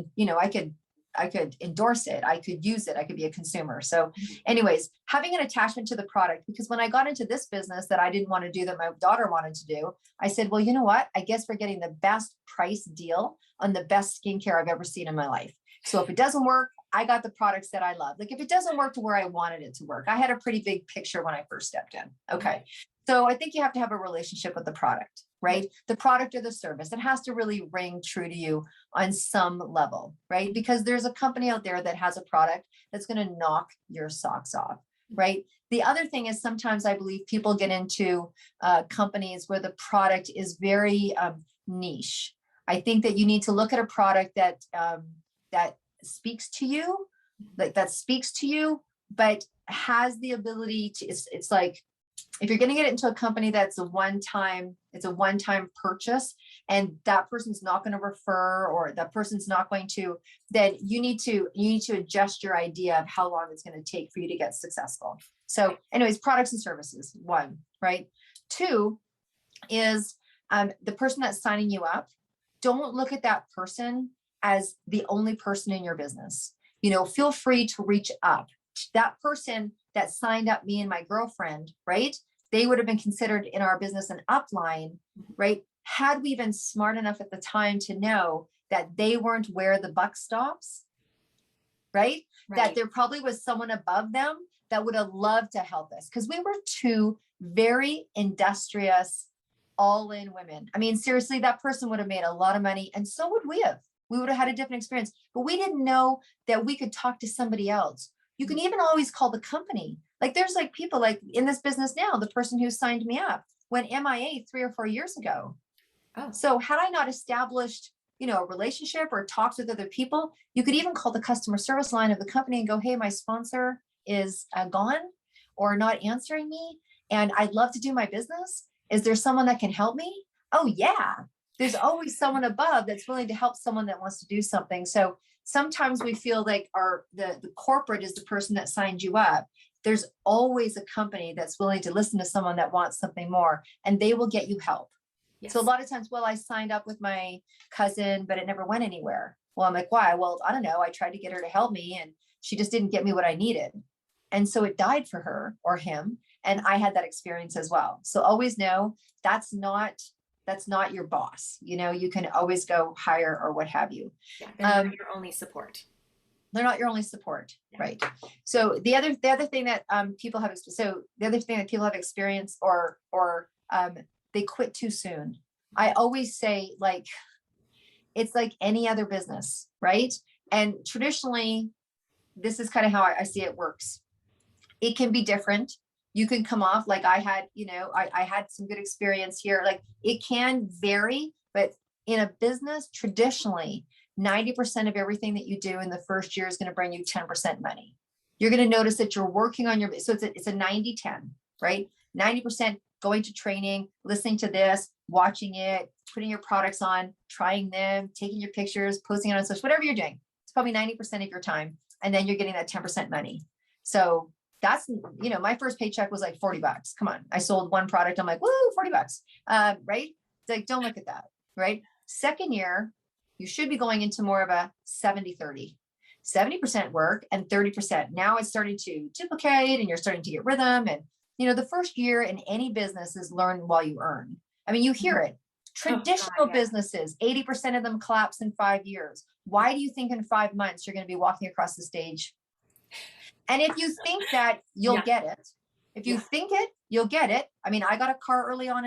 endorse it. I could use it. I could be a consumer. So anyways, having an attachment to the product, because when I got into this business that I didn't want to do, that my daughter wanted to do, I said, well, you know what? I guess we're getting the best price deal on the best skincare I've ever seen in my life. So if it doesn't work, I got the products that I love. Like, if it doesn't work to where I wanted it to work, I had a pretty big picture when I first stepped in. Okay. So I think you have to have a relationship with the product, right? The product or the service. It has to really ring true to you on some level, right? Because there's a company out there that has a product that's going to knock your socks off, right? The other thing is, sometimes I believe people get into companies where the product is very niche. I think that you need to look at a product that speaks to you, but has the ability to, it's like, if you're going to get into a company that's a one-time purchase, and that person's not going to refer, or that person's not going to, then you need to adjust your idea of how long it's going to take for you to get successful. So anyways, products and services, one, right? Two is the person that's signing you up. Don't look at that person as the only person in your business. Feel free to reach up. That person that signed up me and my girlfriend, right? They would have been considered in our business an upline, right? Had we been smart enough at the time to know that they weren't where the buck stops, right? That there probably was someone above them that would have loved to help us, because we were two very industrious, all-in women. I mean, seriously, that person would have made a lot of money, and so would we have. We would have had a different experience, but we didn't know that we could talk to somebody else. You can even always call the company. Like, there's like people like in this business now, the person who signed me up went MIA 3 or 4 years ago. Oh. So had I not established, a relationship or talks with other people, you could even call the customer service line of the company and go, hey, my sponsor is gone or not answering me, and I'd love to do my business. Is there someone that can help me? Oh yeah. There's always someone above that's willing to help someone that wants to do something. So sometimes we feel like the corporate is the person that signed you up. There's always a company that's willing to listen to someone that wants something more, and they will get you help. Yes. So a lot of times, well, I signed up with my cousin, but it never went anywhere. Well, I'm like, why? Well, I don't know. I tried to get her to help me, and she just didn't get me what I needed. And so it died for her or him. And I had that experience as well. So always know that's not your boss. You can always go hire or what have you. Yeah, they're not your only support. They're not your only support, yeah. Right? So the other thing that people have experienced or they quit too soon. I always say, like, it's like any other business, right? And traditionally, this is kind of how I see it works. It can be different. You can come off like I had, I had some good experience here. Like, it can vary, but in a business, traditionally, 90% of everything that you do in the first year is going to bring you 10% money. You're going to notice that you're working on so it's a 90-10, right? 90% going to training, listening to this, watching it, putting your products on, trying them, taking your pictures, posting it on social, whatever you're doing. It's probably 90% of your time. And then you're getting that 10% money. So that's, my first paycheck was like $40. Come on. I sold one product. I'm like, woo, $40. Right? It's like, don't look at that. Right? Second year, you should be going into more of a 70-30, 70% work and 30%. Now it's starting to duplicate and you're starting to get rhythm. And, the first year in any business is learn while you earn. I mean, you hear it. Traditional businesses, 80% of them collapse in 5 years. Why do you think in 5 months you're going to be walking across the stage? And if you think that, you'll get it. If you think it, you'll get it. I mean, I got a car early on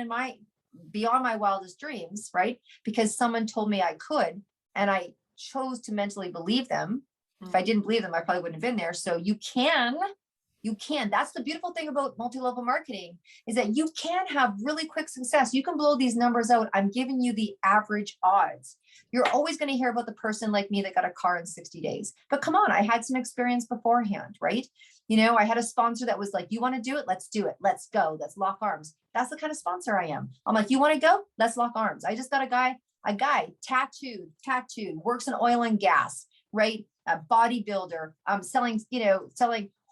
beyond my wildest dreams, right? Because someone told me I could, and I chose to mentally believe them. If I didn't believe them, I probably wouldn't have been there. So you can You can. That's the beautiful thing about multi-level marketing, is that you can have really quick success. You can blow these numbers out. I'm giving you the average odds. You're always going to hear about the person like me that got a car in 60 days. But come on, I had some experience beforehand, right? I had a sponsor that was like, you want to do it? Let's do it. Let's go. Let's lock arms. That's the kind of sponsor I am. I'm like, you want to go? Let's lock arms. I just got a guy tattooed, works in oil and gas, right? A bodybuilder, selling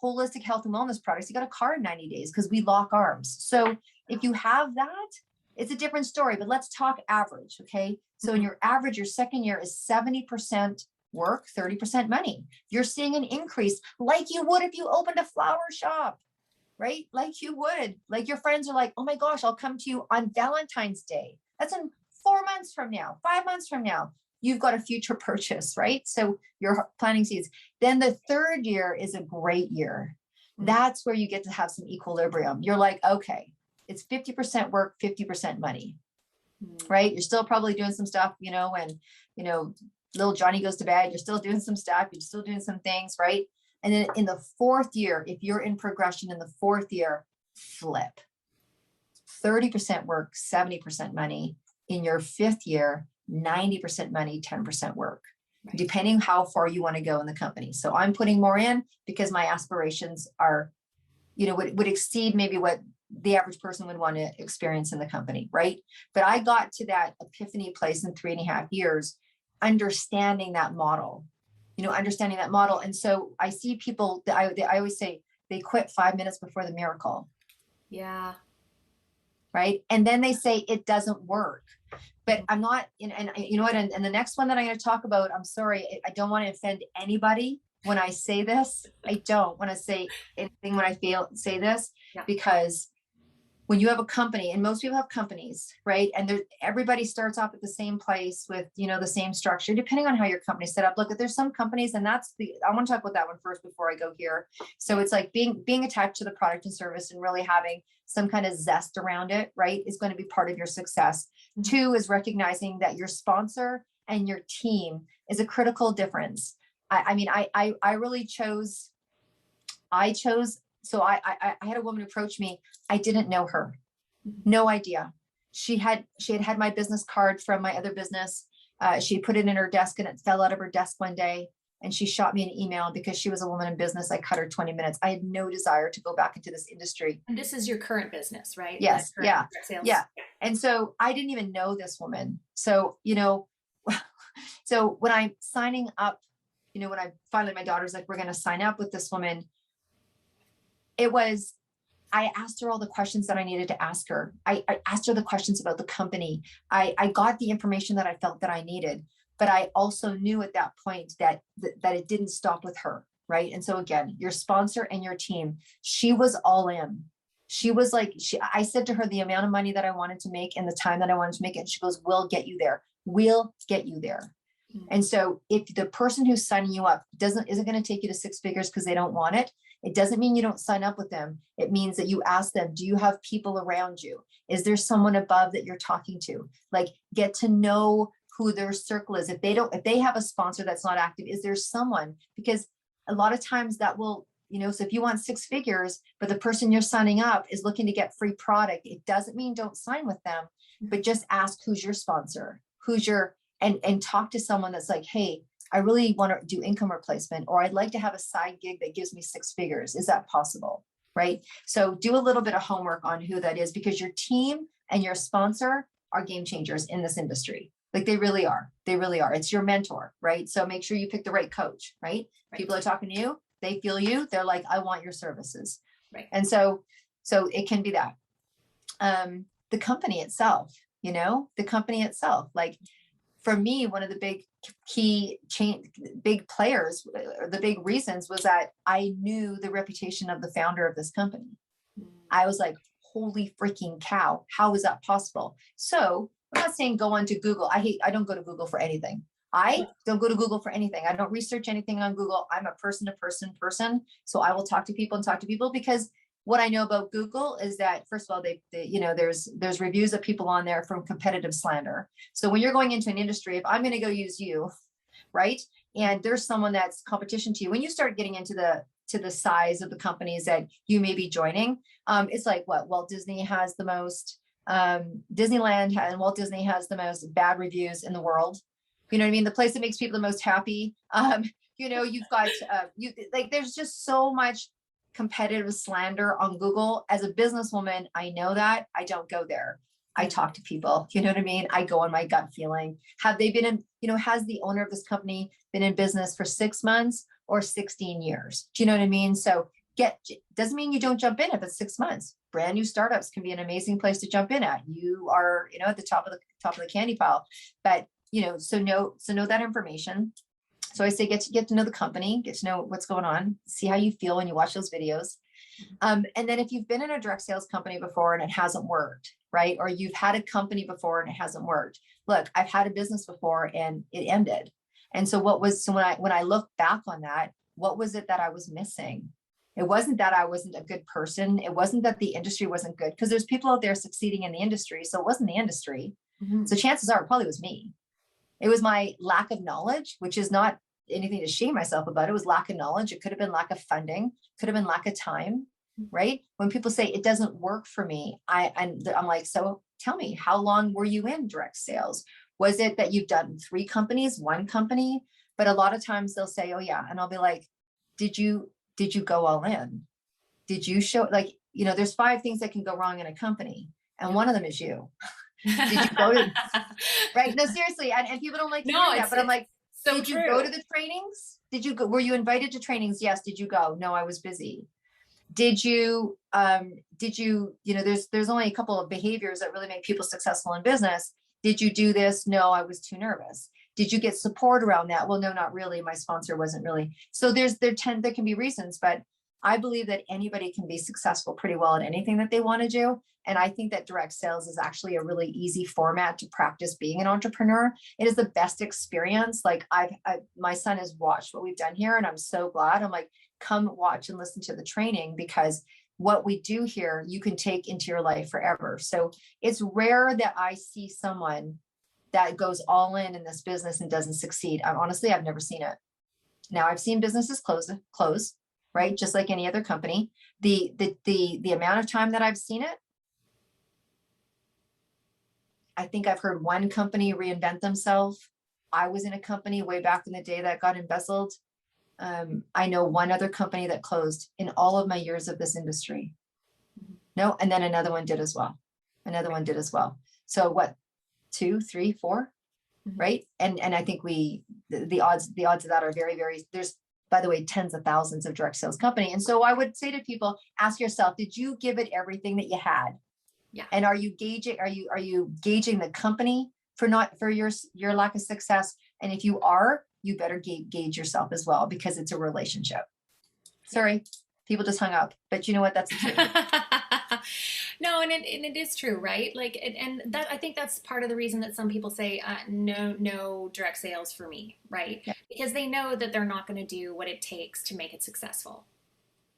holistic health and wellness products. He got a car in 90 days because we lock arms. So if you have that, it's a different story, but let's talk average. Okay. So in your average, your second year is 70% work, 30% money. You're seeing an increase like you would if you opened a flower shop, right? Like you would, like your friends are like, oh my gosh, I'll come to you on Valentine's Day. That's in 4 months from now, 5 months from now. You've got a future purchase, right? So you're planting seeds. Then the third year is a great year. That's where you get to have some equilibrium. You're like, okay, it's 50% work, 50% money, right? You're still probably doing some stuff, when, little Johnny goes to bed, you're still doing some stuff, you're still doing some things, right? And then in the fourth year, if you're in progression in the fourth year, flip. 30% work, 70% money. In your fifth year, 90% money, 10% work, right, depending how far you want to go in the company. So I'm putting more in because my aspirations are, would exceed maybe what the average person would want to experience in the company, right? But I got to that epiphany place in 3.5 years, understanding that model. And so I see people that I always say they quit 5 minutes before the miracle. Yeah. Right. And then they say it doesn't work. But I'm not, and you know what, and the next one that I'm going to talk about, I'm sorry, I don't want to offend anybody when I say this. I don't want to say anything when I say this, because when you have a company, and most people have companies, right? And everybody starts off at the same place with, the same structure, depending on how your company's set up. Look, there's some companies, and I want to talk about that one first before I go here. So it's like being attached to the product and service and really having some kind of zest around it, right, is going to be part of your success. Mm-hmm. 2 is recognizing that your sponsor and your team is a critical difference. I really chose. So I had a woman approach me. I didn't know her. No idea. She had my business card from my other business. She put it in her desk and it fell out of her desk one day. And she shot me an email because she was a woman in business. I cut her 20 minutes. I had no desire to go back into this industry. And this is your current business, right? Yes. Yeah. Yeah. And so I didn't even know this woman. So, so when I'm signing up, when I finally, my daughter's like, we're going to sign up with this woman. I asked her all the questions that I needed to ask her. I asked her the questions about the company. I got the information that I felt that I needed, but I also knew at that point that it didn't stop with her. Right. And so again, your sponsor and your team, she was all in. She was like, I said to her the amount of money that I wanted to make and the time that I wanted to make it. And she goes, we'll get you there. We'll get you there. Mm-hmm. And so if the person who's signing you up isn't going to take you to 6 figures because they don't want it, it doesn't mean you don't sign up with them. It means that you ask them, do you have people around you? Is there someone above that you're talking to? Like, get to know who their circle is. If they have a sponsor that's not active, is there someone? Because a lot of times that will, so if you want 6 figures, but the person you're signing up is looking to get free product, it doesn't mean don't sign with them, but just ask who's your sponsor, and talk to someone that's like, hey, I really want to do income replacement, or I'd like to have a side gig that gives me 6 figures. Is that possible? Right? So do a little bit of homework on who that is, because your team and your sponsor are game changers in this industry. Like they really are. They really are. It's your mentor, right? So make sure you pick the right coach, right? People are talking to you. They feel you. They're like, I want your services. Right. And so it can be that. The company itself, like for me, one of the big players, or the big reasons was that I knew the reputation of the founder of this company. I was like, holy freaking cow. How is that possible? So I'm not saying go on to Google. I don't go to Google for anything. I don't go to Google for anything. I don't research anything on Google. I'm a person to person. So I will talk to people because what I know about Google is that, first of all, there's reviews of people on there from competitive slander. So when you're going into an industry, if I'm going to go use you, right, and there's someone that's competition to you. When you start getting into the size of the companies that you may be joining, it's like what Walt Disney has the most, Disneyland and Walt Disney has the most bad reviews in the world. You know what I mean? The place that makes people the most happy. You've got, there's just so much competitive slander on Google. As a businesswoman, I know that. I don't go there. I talk to people, you know what I mean? I go on my gut feeling. Have they been has the owner of this company been in business for 6 months or 16 years? Do you know what I mean? So doesn't mean you don't jump in if it's 6 months. Brand new startups can be an amazing place to jump in at. You are, at the top of the candy pile, but so know that information. So I say, get to know the company, get to know what's going on, see how you feel when you watch those videos. And then if you've been in a direct sales company before and it hasn't worked, right? Or you've had a company before and it hasn't worked. Look, I've had a business before and it ended. And so when I look back on that, what was it that I was missing? It wasn't that I wasn't a good person. It wasn't that the industry wasn't good, because there's people out there succeeding in the industry. So it wasn't the industry. Mm-hmm. So chances are it probably was me. It was my lack of knowledge, which is not anything to shame myself about. It was lack of knowledge. It could have been lack of funding, could have been lack of time, right? When people say it doesn't work for me, I'm like, so tell me, how long were you in direct sales? Was it that you've done 3 companies, 1 company? But a lot of times they'll say, oh yeah. And I'll be like, did you go all in? Did you show, there's 5 things that can go wrong in a company. And one of them is you. Did you go to, right? No, seriously. And people don't like to hear that, but I'm like, so did you go to the trainings? Did you go? Were you invited to trainings? Yes. Did you go? No, I was busy. Did you, there's only a couple of behaviors that really make people successful in business. Did you do this? No, I was too nervous. Did you get support around that? Well, no, not really. My sponsor wasn't really. So there can be reasons, but I believe that anybody can be successful pretty well at anything that they want to do. And I think that direct sales is actually a really easy format to practice being an entrepreneur. It is the best experience. Like my son has watched what we've done here, and I'm so glad. I'm like, come watch and listen to the training, because what we do here, you can take into your life forever. So it's rare that I see someone that goes all in this business and doesn't succeed. Honestly, I've never seen it. Now I've seen businesses close, right? Just like any other company. The amount of time that I've seen it, I think I've heard one company reinvent themselves. I was in a company way back in the day that got embezzled. I know one other company that closed in all of my years of this industry. No, and then another one did as well. So what, 2, 3, 4, right? And I think the odds of that are very, very, there's, by the way, tens of thousands of direct sales company. And so I would say to people, ask yourself, did you give it everything that you had? Yeah. And are you gauging the company for your lack of success? And if you are, you better gauge yourself as well, because it's a relationship. Sorry, people just hung up, but you know what? That's the truth. No, and it is true, right? Like, and that, I think that's part of the reason that some people say, no direct sales for me, right? Yeah. Because they know that they're not going to do what it takes to make it successful.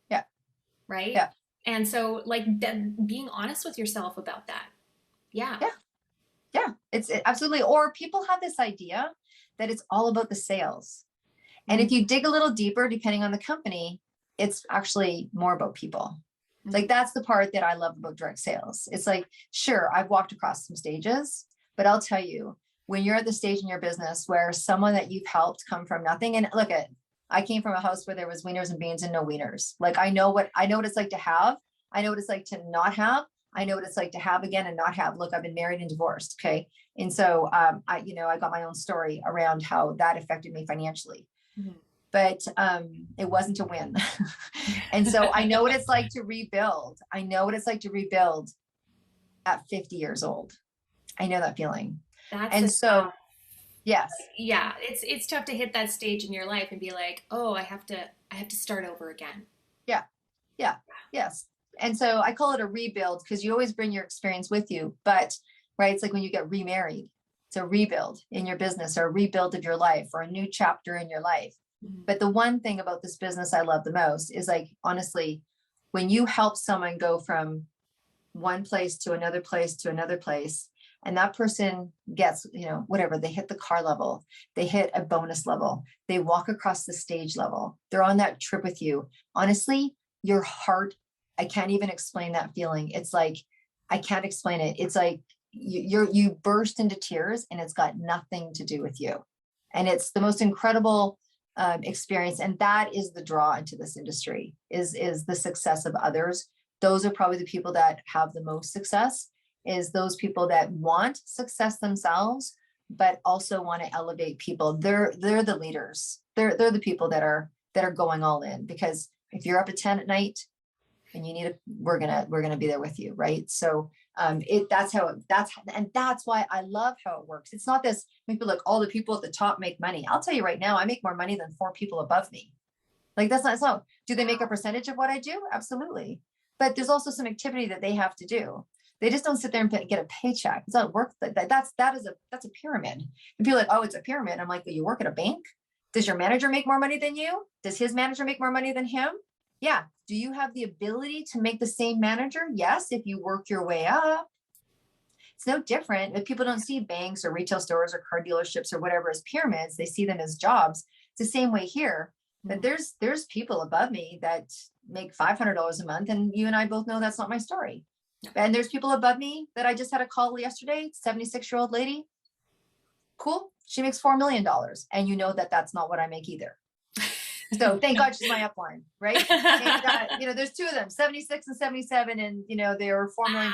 Yeah. Right? Yeah. And so, like, being honest with yourself about that. Yeah. Yeah. Yeah. It's absolutely. Or people have this idea that it's all about the sales. And if you dig a little deeper, depending on the company, it's actually more about people. Like, that's the part that I love about direct sales. It's like, sure, I've walked across some stages, but I'll tell you, when you're at the stage in your business where someone that you've helped come from nothing, and look I came from a house where there was wieners and beans and no wieners. Like, I know what it's like to have. I know what it's like to not have. I know what it's like to have again and not have. Look, I've been married and divorced. Okay. And so, I got my own story around how that affected me financially. Mm-hmm. But it wasn't a win. And so I know what it's like to rebuild. I know what it's like to rebuild at 50 years old. I know that feeling. So, yes. Yeah, it's tough to hit that stage in your life and be like, oh, I have to start over again. Yeah. Yeah. Yes. And so I call it a rebuild, because you always bring your experience with you. But, right, it's like when you get remarried, it's a rebuild in your business, or a rebuild of your life, or a new chapter in your life. Mm-hmm. But the one thing about this business I love the most is, like, honestly, when you help someone go from one place to another place to another place, and that person gets, whatever, they hit the car level, they hit a bonus level, they walk across the stage level, they're on that trip with you. Honestly, your heart, I can't even explain that feeling. It's like, I can't explain it. It's like you burst into tears, and it's got nothing to do with you. And it's the most incredible experience. And that is the draw into this industry, is the success of others. Those are probably the people that have the most success, is those people that want success themselves, but also want to elevate people. They're the leaders. They're the people that are going all in, because if you're up at 10 at night and you need we're gonna be there with you, right? So that's why I love how it works. It's not this, people like, all the people at the top make money. I'll tell you right now, I make more money than 4 people above me. Like, that's not so. Do they make a percentage of what I do? Absolutely. But there's also some activity that they have to do. They just don't sit there and get a paycheck. It's not work. That's a pyramid. And people are like, oh, it's a pyramid. I'm like, you work at a bank? Does your manager make more money than you? Does his manager make more money than him? Yeah. Do you have the ability to make the same manager? Yes, if you work your way up. It's no different. If people don't see banks or retail stores or car dealerships or whatever as pyramids, they see them as jobs. It's the same way here. But there's people above me that make $500 a month, and you and I both know that's not my story. And there's people above me that I just had a call yesterday, 76-year-old lady. Cool. She makes $4 million. And you know that that's not what I make either. So thank God she's my upline, right? And, there's 2 of them, 76 and 77, and they were $4 million,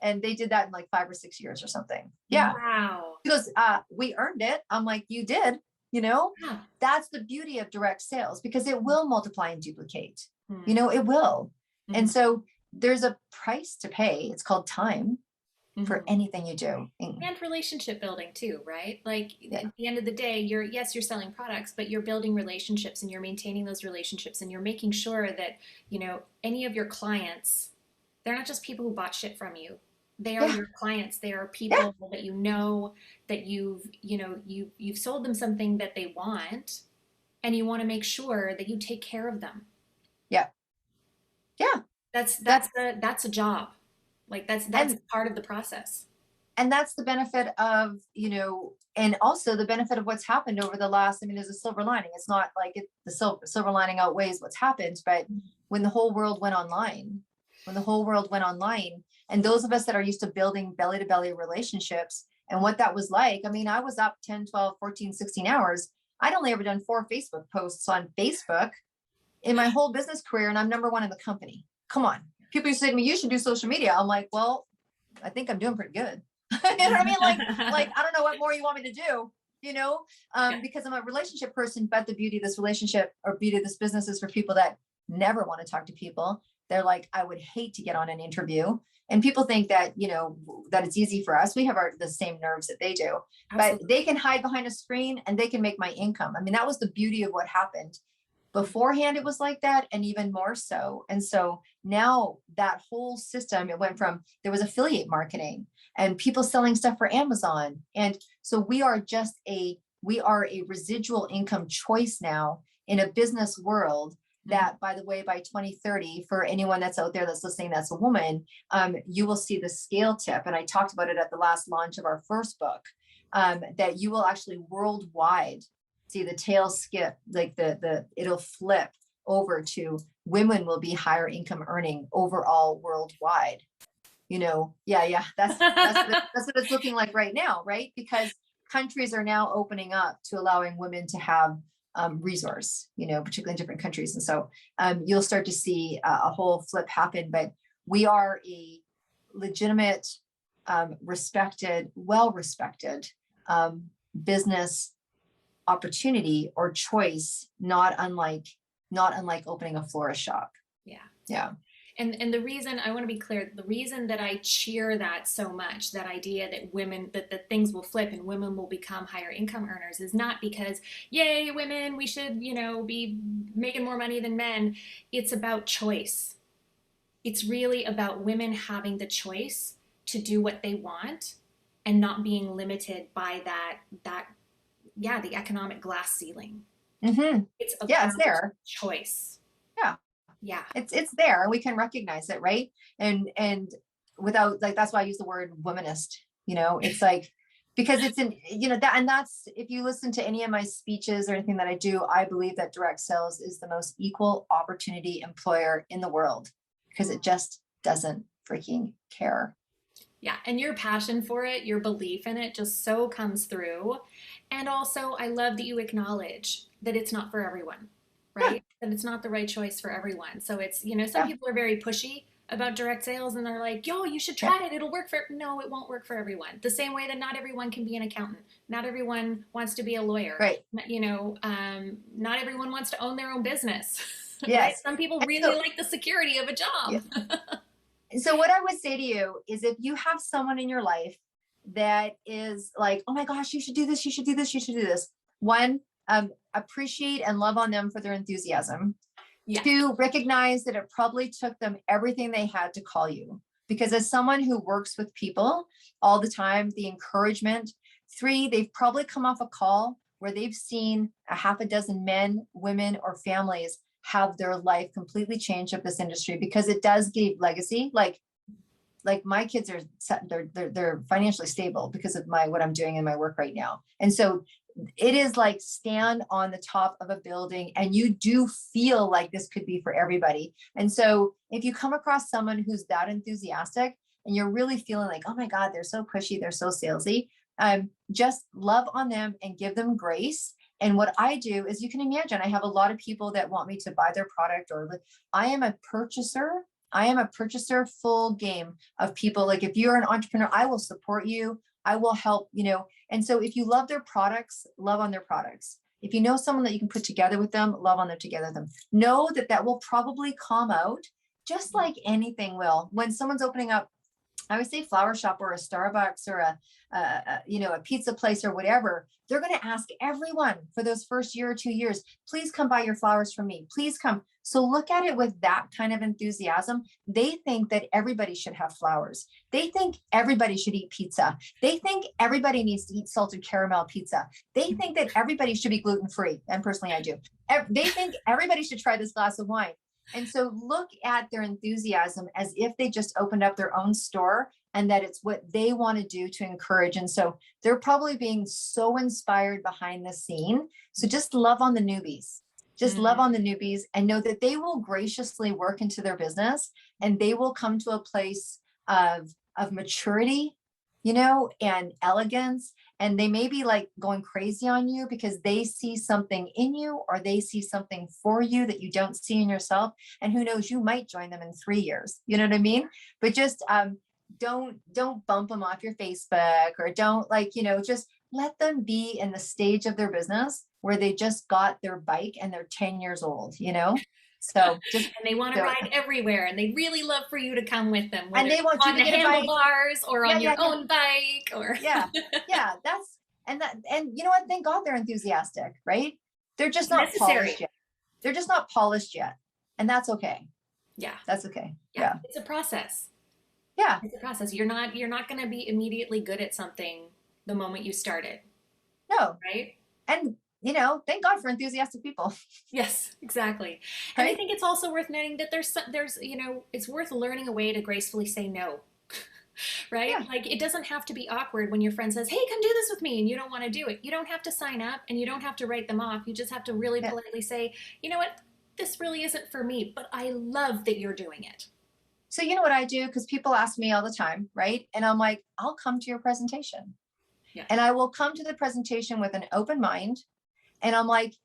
and they did that in like 5 or 6 years or something. Yeah. Wow. He goes, we earned it. I'm like, you did. That's the beauty of direct sales, because it will multiply and duplicate. It will. And so there's a price to pay. It's called time for anything you do. And relationship building too, right? Like at the end of the day, you're selling products, but you're building relationships, and you're maintaining those relationships, and you're making sure that, any of your clients, they're not just people who bought shit from you. They are your clients. They are people that that you've sold them something that they want, and you want to make sure that you take care of them. Yeah. Yeah. That's a job. Like that's part of the process. And that's the benefit of, and also the benefit of what's happened over the last, there's a silver lining. It's not like the silver lining outweighs what's happened, but when the whole world went online, and those of us that are used to building belly to belly relationships and what that was like, I was up 10, 12, 14, 16 hours. I'd only ever done 4 Facebook posts on Facebook in my whole business career. And I'm number 1 in the company. Come on. People used to say to me, you should do social media. I'm like, well, I think I'm doing pretty good. You know what I mean? Like, I don't know what more you want me to do, because I'm a relationship person, but the beauty of this relationship or beauty of this business is for people that never want to talk to people. They're like, I would hate to get on an interview. And people think that, that it's easy for us. We have the same nerves that they do. Absolutely. But they can hide behind a screen and they can make my income. That was the beauty of what happened. Beforehand, it was like that, and even more so. And so now that whole system, it went from, there was affiliate marketing and people selling stuff for Amazon. And so we are a residual income choice now in a business world that, by the way, by 2030, for anyone that's out there that's listening, that's a woman, you will see the scale tip. And I talked about it at the last launch of our first book, that you will actually worldwide see the tail skip, like it'll flip over to women will be higher income earning overall worldwide. That's what it's looking like right now, right? Because countries are now opening up to allowing women to have resource, particularly in different countries. And so you'll start to see a whole flip happen, but we are a legitimate, respected, well-respected business opportunity or choice, not unlike opening a florist shop. Yeah. And the reason, I want to be clear, the reason that I cheer that so much, that idea that things will flip and women will become higher income earners, is not because, yay, women, we should, be making more money than men. It's about choice. It's really about women having the choice to do what they want and not being limited by the economic glass ceiling. It's about it's there. Choice. Yeah. It's there. We can recognize it, right? And without, like, that's why I use the word womanist, It's like, because it's in, that, and that's, if you listen to any of my speeches or anything that I do, I believe that direct sales is the most equal opportunity employer in the world, because it just doesn't freaking care. Yeah, and your passion for it, your belief in it just so comes through. And also, I love that you acknowledge that it's not for everyone, Yeah, right? That it's not the right choice for everyone. So it's, some yeah, people are very pushy about direct sales and they're like, yo, you should yeah, try it. It'll work for, no, it won't work for everyone. The same way that not everyone can be an accountant. Not everyone wants to be a lawyer. right. Not everyone wants to own their own business, right? Yes. Some people And really so, like the security of a yeah. job. So what I would say to you is, if you have someone in your life that is like, oh my gosh, you should do this, you should do this, you should do this. One, appreciate and love on them for their enthusiasm. Yeah. Two, recognize that it probably took them everything they had to call you. Because as someone who works with people all the time, the encouragement. Three, they've probably come off a call where they've seen a half a dozen men, women, or families have their life completely changed of this industry, because it does give legacy. Like my kids are set, they're financially stable because of what I'm doing in my work right now. And so it is like, stand on the top of a building and you do feel like this could be for everybody. And so if you come across someone who's that enthusiastic and you're really feeling like, oh my God, they're so pushy, they're so salesy, just love on them and give them grace. And what I do is, you can imagine, I have a lot of people that want me to buy their product, or I am a purchaser. I am a purchaser full game of people. Like, if you're an entrepreneur, I will support you. I will help, And so if you love their products, love on their products. If you know someone that you can put together with them, love on them together with them. Know that that will probably come out just like anything will. When someone's opening up, I would say, flower shop or a Starbucks or a pizza place or whatever, they're going to ask everyone for those first year or 2 years, please come buy your flowers from me. Please come. So look at it with that kind of enthusiasm. They think that everybody should have flowers. They think everybody should eat pizza. They think everybody needs to eat salted caramel pizza. They think that everybody should be gluten-free. And personally, I do. They think everybody should try this glass of wine. And so look at their enthusiasm as if they just opened up their own store, and that it's what they want to do to encourage. And so they're probably being so inspired behind the scene. So just love on the newbies. Just love on the newbies and know that they will graciously work into their business, and they will come to a place of maturity, and elegance. And they may be like going crazy on you because they see something in you, or they see something for you that you don't see in yourself. And who knows, you might join them in 3 years. You know what I mean? But just don't bump them off your Facebook, or don't just let them be in the stage of their business where they just got their bike and they're 10 years old. So just And they want to so, ride everywhere, and they really love for you to come with them, and whether they it's want you on to the get a bike. handlebars or Yeah, on your yeah, yeah. own bike or Yeah, yeah, and you know what? Thank God they're enthusiastic, right? They're just not necessary. polished yet. They're just not polished yet. And that's okay. Yeah. That's okay. Yeah. Yeah. It's a process. Yeah. It's a process. You're not going to be immediately good at something the moment you started, No. right? And thank God for enthusiastic people. Yes, exactly. And I Right? think it's also worth noting that it's worth learning a way to gracefully say no. Right? Yeah. Like, it doesn't have to be awkward when your friend says, "Hey, come do this with me," and you don't want to do it. You don't have to sign up, and you don't have to write them off. You just have to really Yeah. politely say, "You know what? This really isn't for me, but I love that you're doing it." So you know what I do? Because people ask me all the time, right? And I'm like, I'll come to your presentation. Yeah. And I will come to the presentation with an open mind. And I'm like,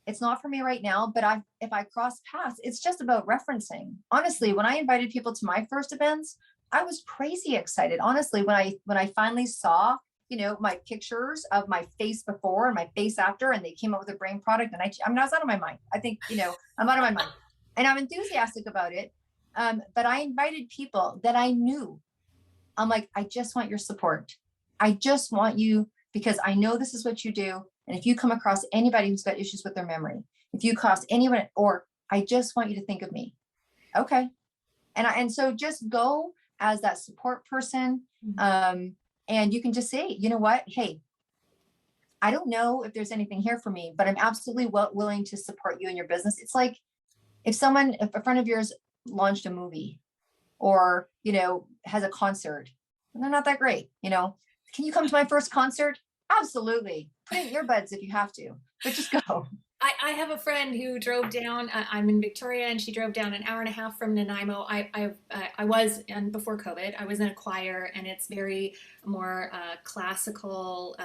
it's not for me right now, but if I cross paths, it's just about referencing. Honestly, when I invited people to my first events, I was crazy excited. Honestly, when I finally saw, my pictures of my face before and my face after, and they came up with a brain product, and I was out of my mind. I think, I'm out of my mind, and I'm enthusiastic about it. But I invited people that I knew. I'm like, I just want your support. I just want you, because I know this is what you do. And if you come across anybody who's got issues with their memory, if you cross anyone, or I just want you to think of me. Okay. And so just go as that support person. And you can just say, you know what? Hey, I don't know if there's anything here for me, but I'm absolutely willing to support you in your business. It's like if a friend of yours launched a movie, or, has a concert, and they're not that great, Can you come to my first concert? Absolutely. Put in earbuds if you have to, but just go. I have a friend who drove down. I'm in Victoria, and she drove down an hour and a half from Nanaimo. I was, and before COVID, I was in a choir, and it's very more classical,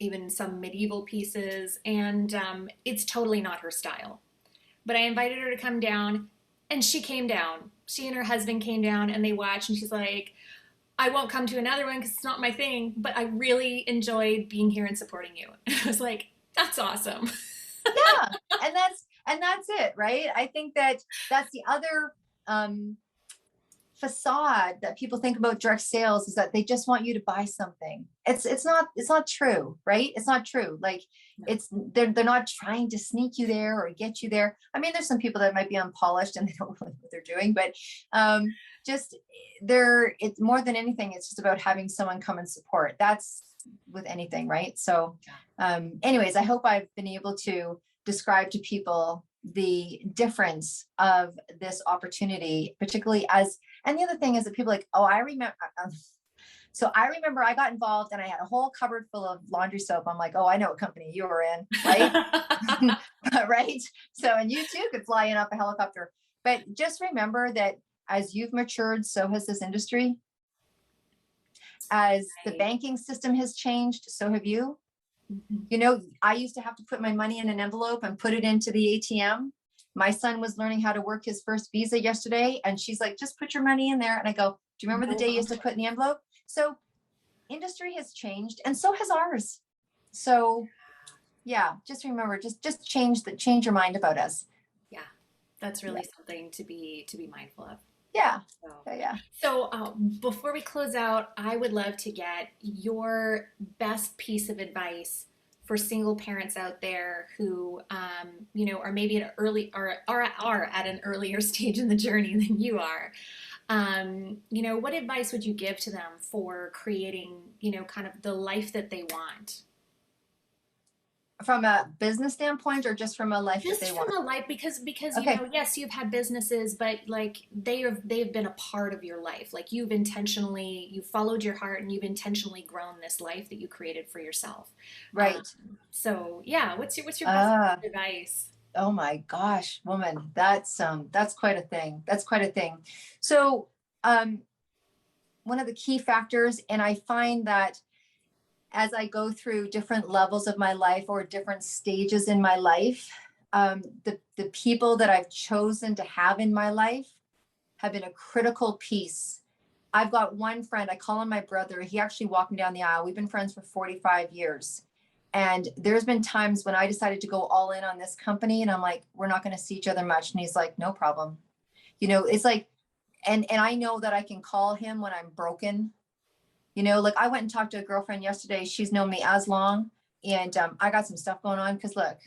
even some medieval pieces, and it's totally not her style. But I invited her to come down, and she came down. She and her husband came down, and they watched, and she's like, I won't come to another one because it's not my thing, but I really enjoyed being here and supporting you. And I was like, that's awesome. Yeah. And that's it, right? I think that that's the other facade that people think about direct sales, is that they just want you to buy something. It's not true, right? It's not true. Like, they're not trying to sneak you there or get you there. I mean, there's some people that might be unpolished and they don't know what they're doing, but just it's more than anything, it's just about having someone come and support. That's with anything, right? So anyways, I hope I've been able to describe to people the difference of this opportunity, particularly and the other thing is that people are like, oh, I remember. So I remember I got involved and I had a whole cupboard full of laundry soap. I'm like, oh, I know what company you were in, right? Right. So, and you too could fly in off a helicopter. But just remember that as you've matured, so has this industry. As the banking system has changed, so have you. You know, I used to have to put my money in an envelope and put it into the ATM. My son was learning how to work his first Visa yesterday, and she's like, just put your money in there. And I go, do you remember the day you used to put in the envelope? So industry has changed, and so has ours. So yeah, just remember, just change your mind about us. Yeah, that's really something to be mindful of. Yeah. So, Yeah. before we close out, I would love to get your best piece of advice for single parents out there who, are maybe at an early or are at an earlier stage in the journey than you are. What advice would you give to them for creating, kind of the life that they want? From a business standpoint, or just from a life that Just they from want? a life, because Okay. yes, you've had businesses, but like they've been a part of your life. Like you've followed your heart, and you've intentionally grown this life that you created for yourself. Right. So yeah, what's your best Uh, advice? oh my gosh, woman, that's quite a thing. That's quite a thing. So, um, one of the key factors, and I find that as I go through different levels of my life or different stages in my life, the people that I've chosen to have in my life have been a critical piece. I've got one friend, I call him my brother. He actually walked me down the aisle. We've been friends for 45 years. And there's been times when I decided to go all in on this company, and I'm like, we're not going to see each other much. And he's like, no problem. It's like, and I know that I can call him when I'm broken. Like I went and talked to a girlfriend yesterday. She's known me as long, and I got some stuff going on because look,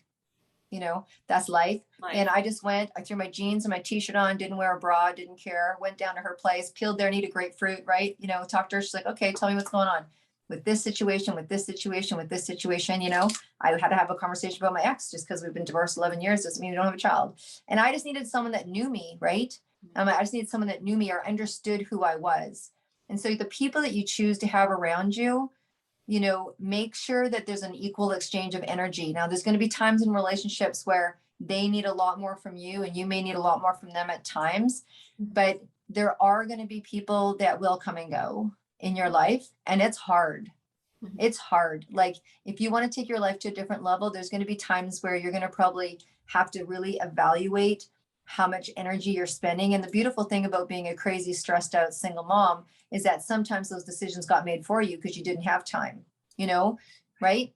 that's life. And I threw my jeans and my t-shirt on, didn't wear a bra, didn't care, went down to her place, peeled their need a grapefruit, right? Talked to her. She's like, okay, tell me what's going on with this situation, with this situation, with this situation. I had to have a conversation about my ex. Just because we've been divorced 11 years doesn't mean we don't have a child. And I just needed someone that knew me, right? I just needed someone that knew me or understood who I was. And so the people that you choose to have around you, make sure that there's an equal exchange of energy. Now, there's going to be times in relationships where they need a lot more from you and you may need a lot more from them at times, but there are going to be people that will come and go in your life, and it's hard. It's hard. Like, if you want to take your life to a different level, there's going to be times where you're going to probably have to really evaluate how much energy you're spending. And the beautiful thing about being a crazy, stressed out single mom is that sometimes those decisions got made for you because you didn't have time, right?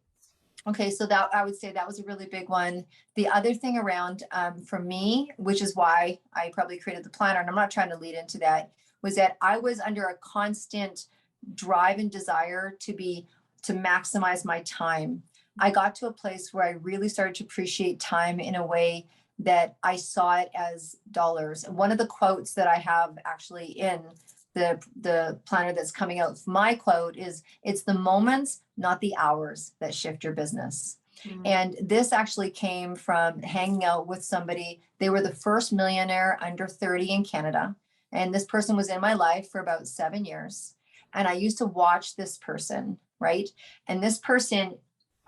Okay, so that I would say that was a really big one. The other thing around for me, which is why I probably created the planner, and I'm not trying to lead into that, was that I was under a constant drive and desire to maximize my time. I got to a place where I really started to appreciate time in a way that I saw it as dollars. And one of the quotes that I have actually in the planner that's coming out, my quote is, it's the moments, not the hours, that shift your business. And this actually came from hanging out with somebody. They were the first millionaire under 30 in Canada. And this person was in my life for about 7 years. And I used to watch this person right? And this person,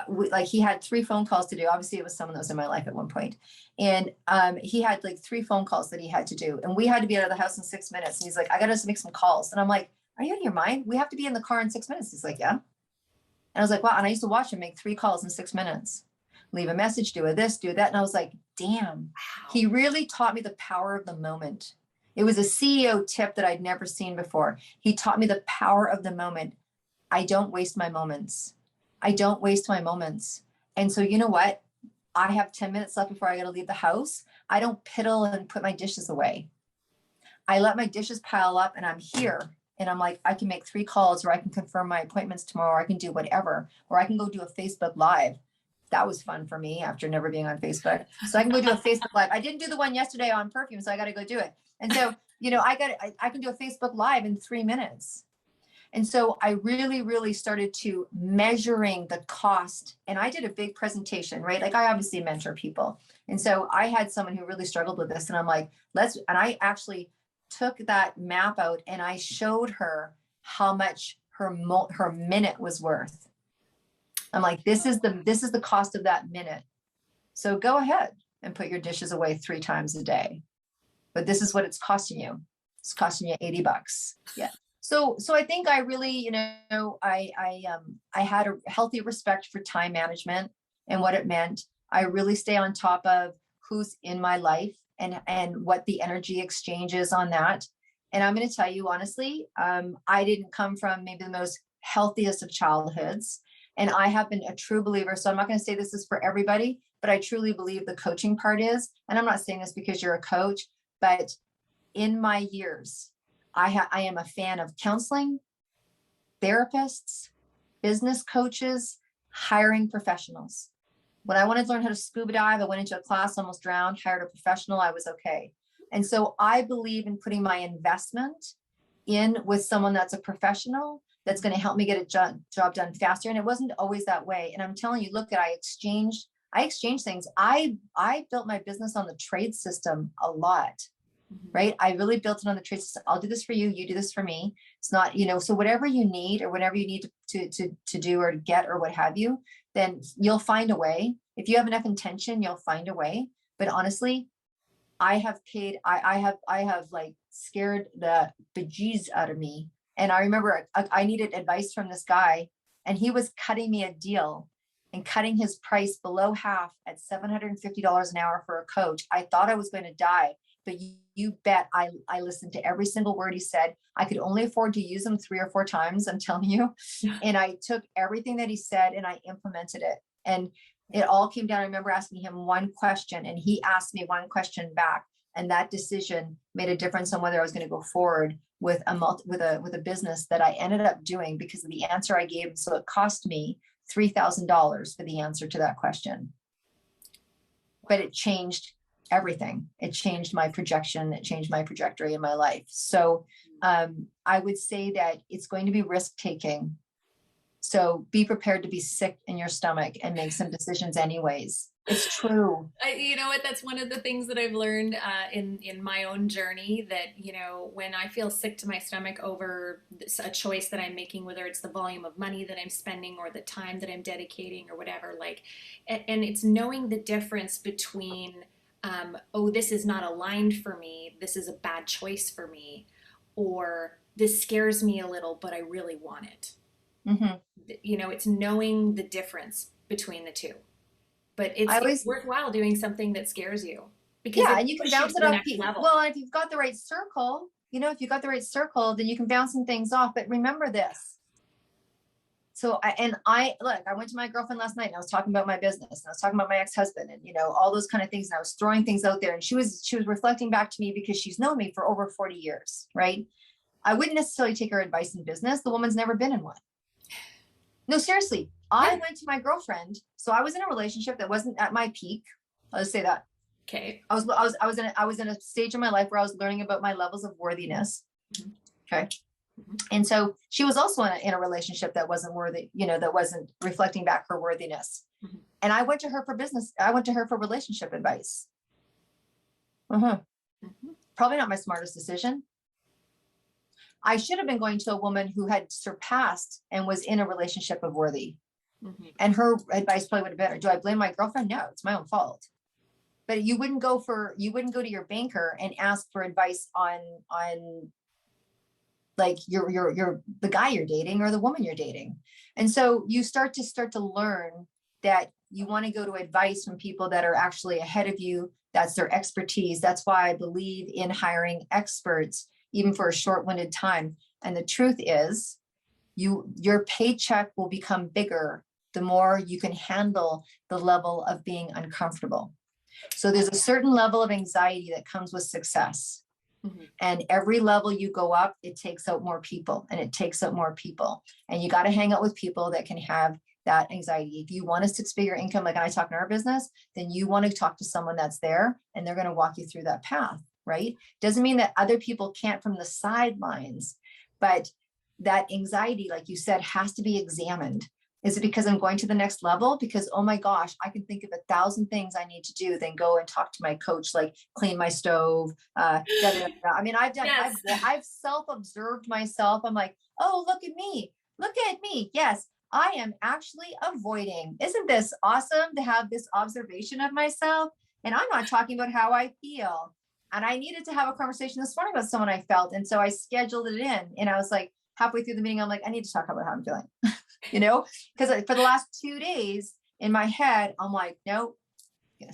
like he had 3 phone calls to do. Obviously it was someone that was in my life at one point. And he had like 3 phone calls that he had to do. And we had to be out of the house in 6 minutes. And he's like, I got to make some calls. And I'm like, are you out of your mind? We have to be in the car in 6 minutes. He's like, yeah. And I was like, wow. And I used to watch him make 3 calls in 6 minutes, leave a message, do a this, do that. And I was like, damn, he really taught me the power of the moment. It was a CEO tip that I'd never seen before. He taught me the power of the moment. I don't waste my moments. I don't waste my moments. And so, you know what? I have 10 minutes left before I got to leave the house. I don't piddle and put my dishes away. I let my dishes pile up and I'm here. And I'm like, I can make 3 calls, or I can confirm my appointments tomorrow, or I can do whatever, or I can go do a Facebook Live. That was fun for me after never being on Facebook. So I can go do a Facebook Live. I didn't do the one yesterday on perfume, so I got to go do it. And so, you know, I can do a Facebook Live in 3 minutes. And so I really, really started to measuring the cost. And I did a big presentation, right? Like I obviously mentor people. And so I had someone who really struggled with this. And I'm like, and I actually took that map out and I showed her how much her minute was worth. I'm like, this is the cost of that minute. So go ahead and put your dishes away 3 times a day. But this is what it's costing you. It's costing you $80. Yeah. So I think I really, you know, I had a healthy respect for time management and what it meant. I really stay on top of who's in my life and what the energy exchange is on that. And I'm going to tell you honestly, I didn't come from maybe the most healthiest of childhoods. And I have been a true believer. So I'm not going to say this is for everybody, but I truly believe the coaching part is, and I'm not saying this because you're a coach, but in my years, I am a fan of counseling, therapists, business coaches, hiring professionals. When I wanted to learn how to scuba dive, I went into a class, almost drowned, hired a professional, I was okay. And so I believe in putting my investment in with someone that's a professional that's going to help me get a job done faster. And it wasn't always that way. And I'm telling you, look, I exchanged things. I built my business on the trade system a lot. Right? I really built it on the trade system. I'll do this for you. You do this for me. It's not, you know, so whatever you need or whatever you need to do or get or what have you, then you'll find a way. If you have enough intention, you'll find a way. But honestly, I have like scared the bejeez out of me. And I remember I needed advice from this guy and he was cutting me a deal and cutting his price below half at $750 an hour for a coach. I thought I was going to die. But you bet I listened to every single word he said. I could only afford to use him 3 or 4 times, I'm telling you. And I took everything that he said and I implemented it. And it all came down. I remember asking him one question and he asked me one question back. And that decision made a difference on whether I was going to go forward with a business that I ended up doing because of the answer I gave. So it cost me $3,000 for the answer to that question. But it changed everything. It changed my projection. It changed my trajectory in my life. So I would say that it's going to be risk taking. So be prepared to be sick in your stomach and make some decisions anyways. It's true. You know what? That's one of the things that I've learned in my own journey. That you know, when I feel sick to my stomach over a choice that I'm making, whether it's the volume of money that I'm spending or the time that I'm dedicating or whatever, like, and it's knowing the difference between, oh, this is not aligned for me. This is a bad choice for me, or this scares me a little, but I really want it. Mm-hmm. You know, it's knowing the difference between the two. But it's worthwhile doing something that scares you because yeah, and you can bounce it off level. Well, if you've got the right circle, you know, if you've got the right circle, then you can bounce some things off. But remember this. So I went to my girlfriend last night and I was talking about my business and I was talking about my ex-husband and, you know, all those kind of things. And I was throwing things out there and she was reflecting back to me because she's known me for over 40 years, right? I wouldn't necessarily take her advice in business. The woman's never been in one. No, seriously. I went to my girlfriend. So I was in a relationship that wasn't at my peak. I'll just say that. Okay. I was in a stage in my life where I was learning about my levels of worthiness. Mm-hmm. Okay. Mm-hmm. And so she was also in a relationship that wasn't worthy, you know, that wasn't reflecting back her worthiness. Mm-hmm. And I went to her for business. I went to her for relationship advice. Mm-hmm. Mm-hmm. Probably not my smartest decision. I should have been going to a woman who had surpassed and was in a relationship of worthy. Mm-hmm. And her advice probably would have been, do I blame my girlfriend? No, it's my own fault. But you wouldn't go to your banker and ask for advice on like the guy you're dating or the woman you're dating. And so you start to learn that you want to go to advice from people that are actually ahead of you. That's their expertise. That's why I believe in hiring experts, even for a short-winded time. And the truth is, your paycheck will become bigger the more you can handle the level of being uncomfortable. So there's a certain level of anxiety that comes with success. Mm-hmm. And every level you go up, it takes out more people and it takes out more people. And you got to hang out with people that can have that anxiety. If you want a 6-figure income, like I talk in our business, then you want to talk to someone that's there and they're going to walk you through that path, right? Doesn't mean that other people can't from the sidelines, but that anxiety, like you said, has to be examined. Is it because I'm going to the next level? Because, oh my gosh, I can think of 1,000 things I need to do, then go and talk to my coach, like clean my stove. I mean, yes. I've self-observed myself. I'm like, oh, look at me. Look at me. Yes, I am actually avoiding. Isn't this awesome to have this observation of myself? And I'm not talking about how I feel. And I needed to have a conversation this morning about someone I felt. And so I scheduled it in. And I was like, halfway through the meeting, I'm like, I need to talk about how I'm feeling. Because for the last 2 days in my head, I'm like, nope,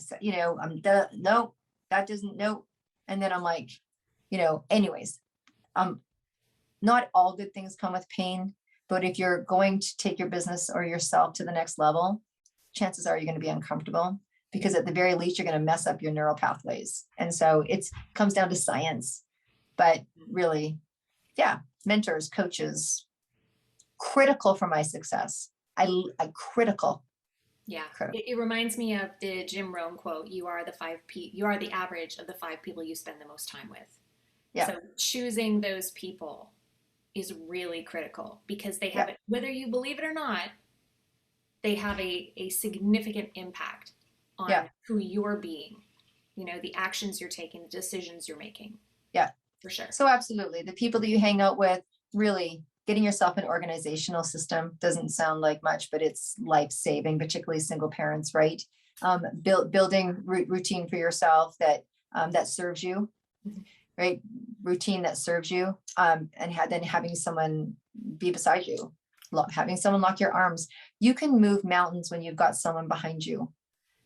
no, that doesn't, nope. And then I'm like, anyways, not all good things come with pain, but if you're going to take your business or yourself to the next level, chances are you're going to be uncomfortable, because at the very least, you're going to mess up your neural pathways. And so it comes down to science, but really, yeah, mentors, coaches, critical for my success. I critical. Yeah. It reminds me of the Jim Rohn quote, you are the average of the 5 people you spend the most time with. Yeah. So choosing those people is really critical, because they have it, whether you believe it or not, they have a significant impact on who you're being, the actions you're taking, the decisions you're making. Yeah, for sure. So absolutely. The people that you hang out with, really getting yourself an organizational system doesn't sound like much, but it's life-saving, particularly single parents, right? Building routine for yourself that serves you, right? Routine that serves you, and then having someone be beside you, having someone lock your arms. You can move mountains when you've got someone behind you,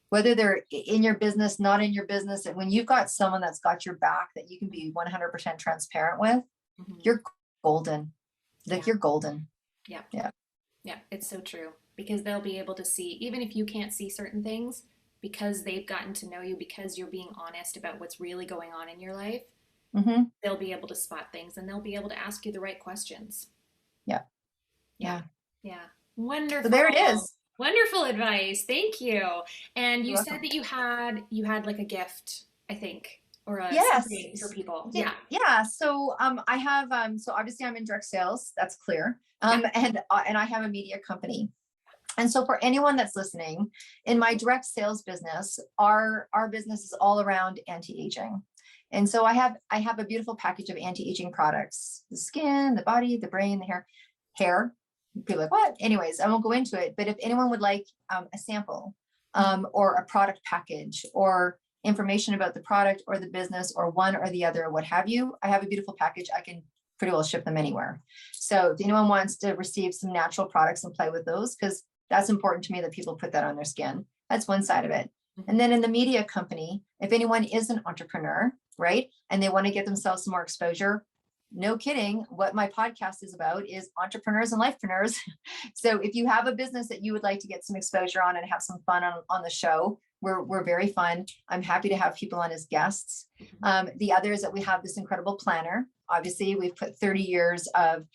whether they're in your business, not in your business. And when you've got someone that's got your back that you can be 100% transparent with, you're golden. Like you're golden. Yeah. Yeah. Yeah. It's so true, because they'll be able to see, even if you can't see certain things, because they've gotten to know you, because you're being honest about what's really going on in your life, they'll be able to spot things, and they'll be able to ask you the right questions. Yeah. Yeah. Yeah. Wonderful. So there it is. Wonderful advice. Thank you. And you said that you had like a gift, I think, or something for people. Yeah. Yeah. So I have so obviously I'm in direct sales. That's clear. And I have a media company. And so for anyone that's listening, in my direct sales business, our business is all around anti-aging. And so I have a beautiful package of anti-aging products: the skin, the body, the brain, the hair. People are like, what? Anyways, I won't go into it. But if anyone would like a sample or a product package or information about the product or the business or one or the other, or what have you, I have a beautiful package. I can pretty well ship them anywhere. So if anyone wants to receive some natural products and play with those, because that's important to me that people put that on their skin. That's one side of it. And then in the media company, if anyone is an entrepreneur, right, and they want to get themselves some more exposure, no kidding, what my podcast is about is entrepreneurs and lifepreneurs. So if you have a business that you would like to get some exposure on and have some fun on the show, we're very fun. I'm happy to have people on as guests. The other is that we have this incredible planner. Obviously, we've put 30 years of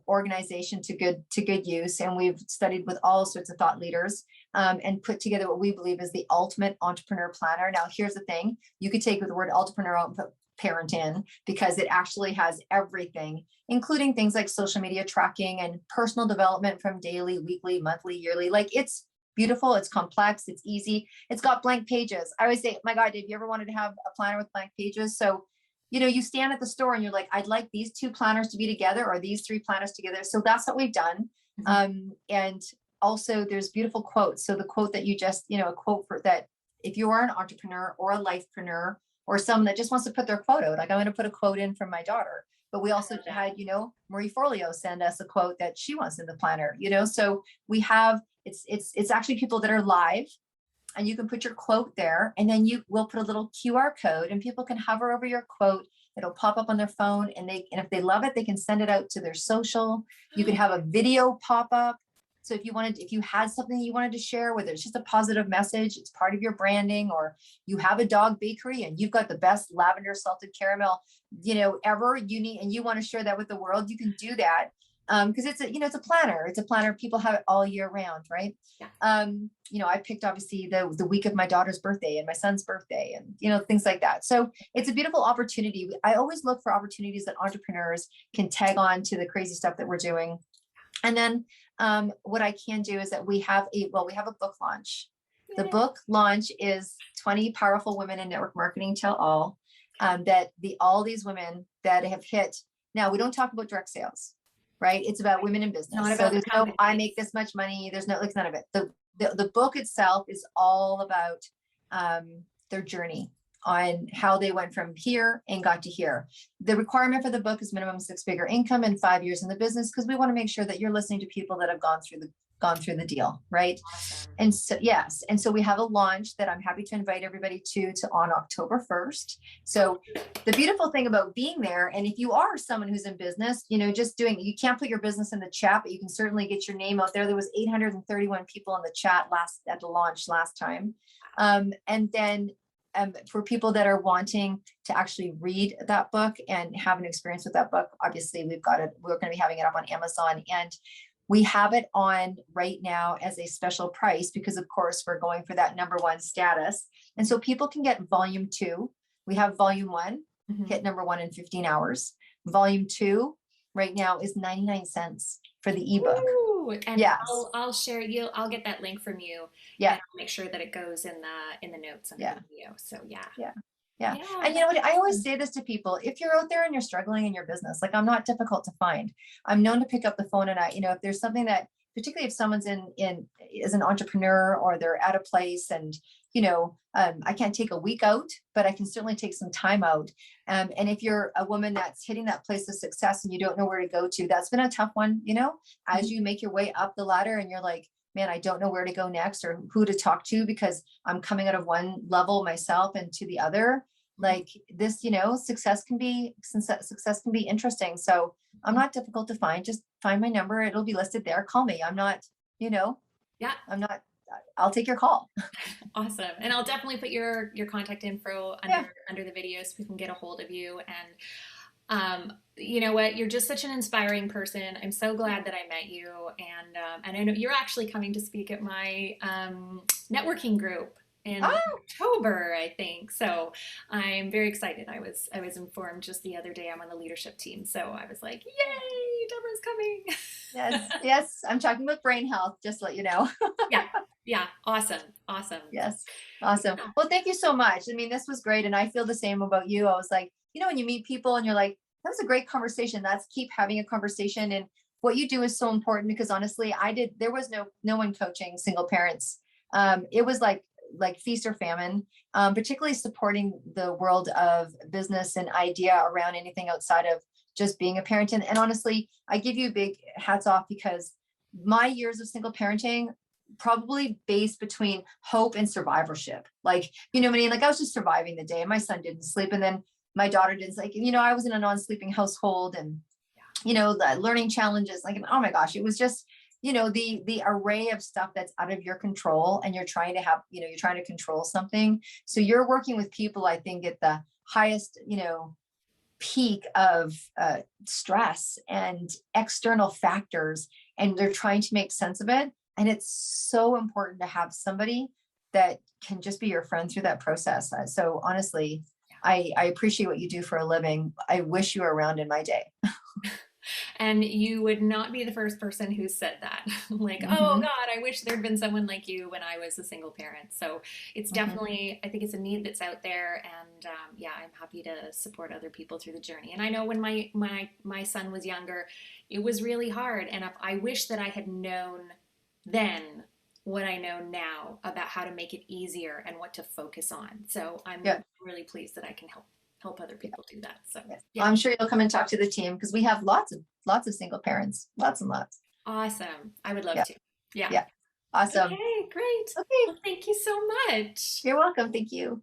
organization to good use, and we've studied with all sorts of thought leaders and put together what we believe is the ultimate entrepreneur planner. Now, here's the thing: you could take the word entrepreneur out and put parent in, because it actually has everything, including things like social media tracking and personal development from daily, weekly, monthly, yearly. Like, it's beautiful, it's complex, it's easy, it's got blank pages. I always say, my God, Dave, you ever wanted to have a planner with blank pages? So you stand at the store and you're like, I'd like these 2 planners to be together or these 3 planners together. So that's what we've done. And also there's beautiful quotes. So the quote that you just, a quote for that, if you are an entrepreneur or a lifepreneur or someone that just wants to put their quote out, like I'm going to put a quote in from my daughter. But we also had, Marie Forleo send us a quote that she wants in the planner, so we have, it's actually people that are live, and you can put your quote there, and then you will put a little QR code and people can hover over your quote. It'll pop up on their phone, and if they love it, they can send it out to their social. You could have a video pop up. So if you had something you wanted to share, whether it's just a positive message, it's part of your branding, or you have a dog bakery and you've got the best lavender salted caramel, ever you need, and you want to share that with the world, you can do that. Because it's a planner. It's a planner. People have it all year round, right? Yeah. I picked obviously the week of my daughter's birthday and my son's birthday, and things like that. So it's a beautiful opportunity. I always look for opportunities that entrepreneurs can tag on to the crazy stuff that we're doing. And then what I can do is that we have a book launch. Yay. The book launch is 20 Powerful Women in Network Marketing Tell All. All these women that have hit. Now we don't talk about direct sales. Right. It's about women in business. So there's no, I make this much money. There's none of it. The book itself is all about their journey on how they went from here and got to here. The requirement for the book is minimum 6-figure income and 5 years in the business, because we want to make sure that you're listening to people that have gone through the deal. Right. Awesome. And so, yes. And so we have a launch that I'm happy to invite everybody to on October 1st. So the beautiful thing about being there, and if you are someone who's in business, you can't put your business in the chat, but you can certainly get your name out there. There was 831 people in the chat at the launch last time. And then for people that are wanting to actually read that book and have an experience with that book, obviously we're going to be having it up on Amazon, and we have it on right now as a special price because, of course, we're going for that #1 status. And so people can get volume 2. We have volume 1, hit #1 in 15 hours. Volume 2 right now is 99 cents for the ebook. Ooh, and yes. I'll share I'll get that link from you. Yeah. And I'll make sure that it goes in the notes on the video. So yeah. Yeah. And you know what? I always say this to people. If you're out there and you're struggling in your business, like I'm not difficult to find. I'm known to pick up the phone, and if there's something that, particularly if someone's is an entrepreneur or they're at a place and, I can't take a week out, but I can certainly take some time out. And if you're a woman that's hitting that place of success and you don't know where to go to, that's been a tough one, as you make your way up the ladder and you're like, man, I don't know where to go next or who to talk to because I'm coming out of one level myself and to the other. Like this, success can be interesting. So I'm not difficult to find. Just find my number. It'll be listed there. Call me. I'm not, I'll take your call. Awesome. And I'll definitely put your contact info under the video so we can get a hold of you. And you know what? You're just such an inspiring person. I'm so glad that I met you. And I know you're actually coming to speak at my networking group in October, I think. So I'm very excited. I was informed just the other day I'm on the leadership team. So I was like, yay, Deborah's coming. Yes. I'm talking about brain health, just to let you know. Yeah. Awesome. Yes. Awesome. Well, thank you so much. I mean, this was great. And I feel the same about you. I was like, when you meet people and you're like, that was a great conversation. Let's keep having a conversation. And what you do is so important because honestly, there was no one coaching single parents. It was like feast or famine, particularly supporting the world of business and idea around anything outside of just being a parent. And honestly, I give you big hats off because my years of single parenting probably based between hope and survivorship. Like, what I mean? Like I was just surviving the day and my son didn't sleep. And then my daughter didn't I was in a non-sleeping household and, the learning challenges, like, oh my gosh, it was just, the array of stuff that's out of your control and you're trying to control something. So you're working with people, I think at the highest, peak of stress and external factors, and they're trying to make sense of it. And it's so important to have somebody that can just be your friend through that process. So honestly, I appreciate what you do for a living. I wish you were around in my day. And you would not be the first person who said that. Like, oh Hmm. God, I wish there'd been someone like you when I was a single parent. So it's Hmm. definitely, I think it's a need that's out there. And yeah, I'm happy to support other people through the journey. And I know when my son was younger, it was really hard. And if, I wish that I had known then what I know now about how to make it easier and what to focus on. So I'm Yeah. really pleased that I can help other people do that. So Yes. yeah, I'm sure you'll come and talk to the team because we have lots of single parents, lots and lots. awesome. I would love Yeah. to. Yeah. Yeah. Awesome. Okay, great. Okay. Well, thank you so much. You're welcome. Thank you.